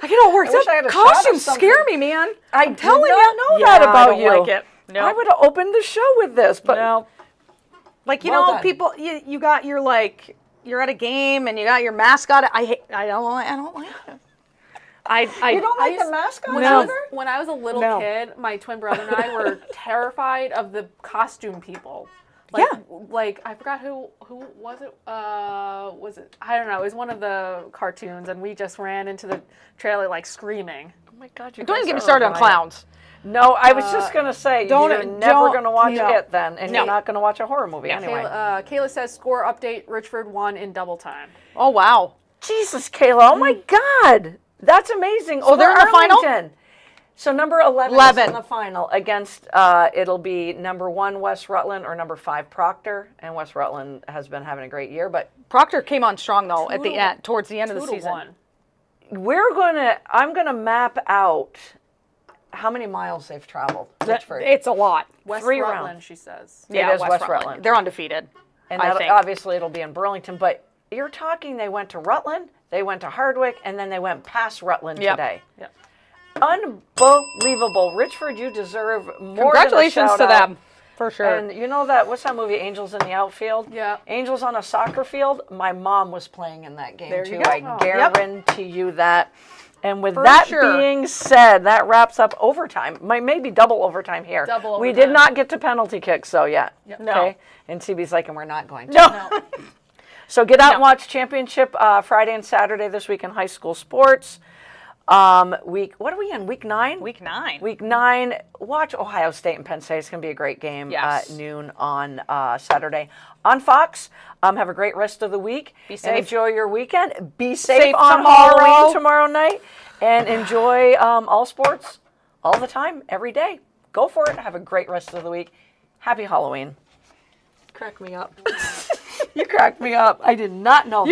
I get all worked I wish up. I had a shot of Costumes something. scare me, man. I'm telling did you. not know Yeah, that I about don't you. like it. No. I would have opened the show with this, but No. Like you Well know, done. people. You got your like. You're at a game and you got your mascot. I don't like it. I you don't like I the mascot When, No. I was, when I was a little No. kid, my twin brother and I were terrified of the costume people. Like, Yeah. Like I forgot who was it? Was it? I don't know. It was one of the cartoons, and we just ran into the trailer like screaming. oh my God, you Don't guys even get me are started on right. clowns. No, I was just gonna say don't- you're never don't- gonna watch no. it then, and No. you're not gonna watch a horror movie anyway. Kayla says score update: Richford won in double time. Oh wow. Jesus, Kayla! Oh my God, that's amazing. So they're in the final? Arlington. So number 11 is 11. in the final against. It'll be number 1 West Rutland or number 5 Proctor, and West Rutland has been having a great year, but Proctor came on strong though at the to- end, towards the end of the 2 to season. 1. I'm gonna map out how many miles they've traveled. Richford. It's a lot. West 3 Rutland, rounds. she says. Yeah, It is West Rutland. They're undefeated. And I think. obviously it'll be in Burlington, but you're talking they went to Rutland, they went to Hardwick, and then they went past Rutland Yep. today. Yep. Unbelievable. Richford, you deserve more Congratulations to than a shout-out. them, for sure. And you know what's that movie, Angels in the Outfield? Yeah. Angels on a Soccer Field. My mom was playing in that game There too. you go. I Yep. guarantee you that. And with For that sure. being said, that wraps up overtime. Maybe double overtime here. Double We overtime. did not get to penalty kicks though yet. Yep. No. Okay. And CB's like, and we're not going to. no. So get out No. and watch championship Friday and Saturday this week in high school sports. What are we in? Week 9? Week 9. Week 9. Watch Ohio State and Penn State. It's going to be a great game Yes. at noon on Saturday on Fox. Have a great rest of the week. Be And safe. enjoy your weekend. Be safe, Safe on tomorrow. Halloween tomorrow night. And enjoy all sports all the time, every day. Go for it. Have a great rest of the week. Happy Halloween. Crack me up. You cracked me up. I did not know that.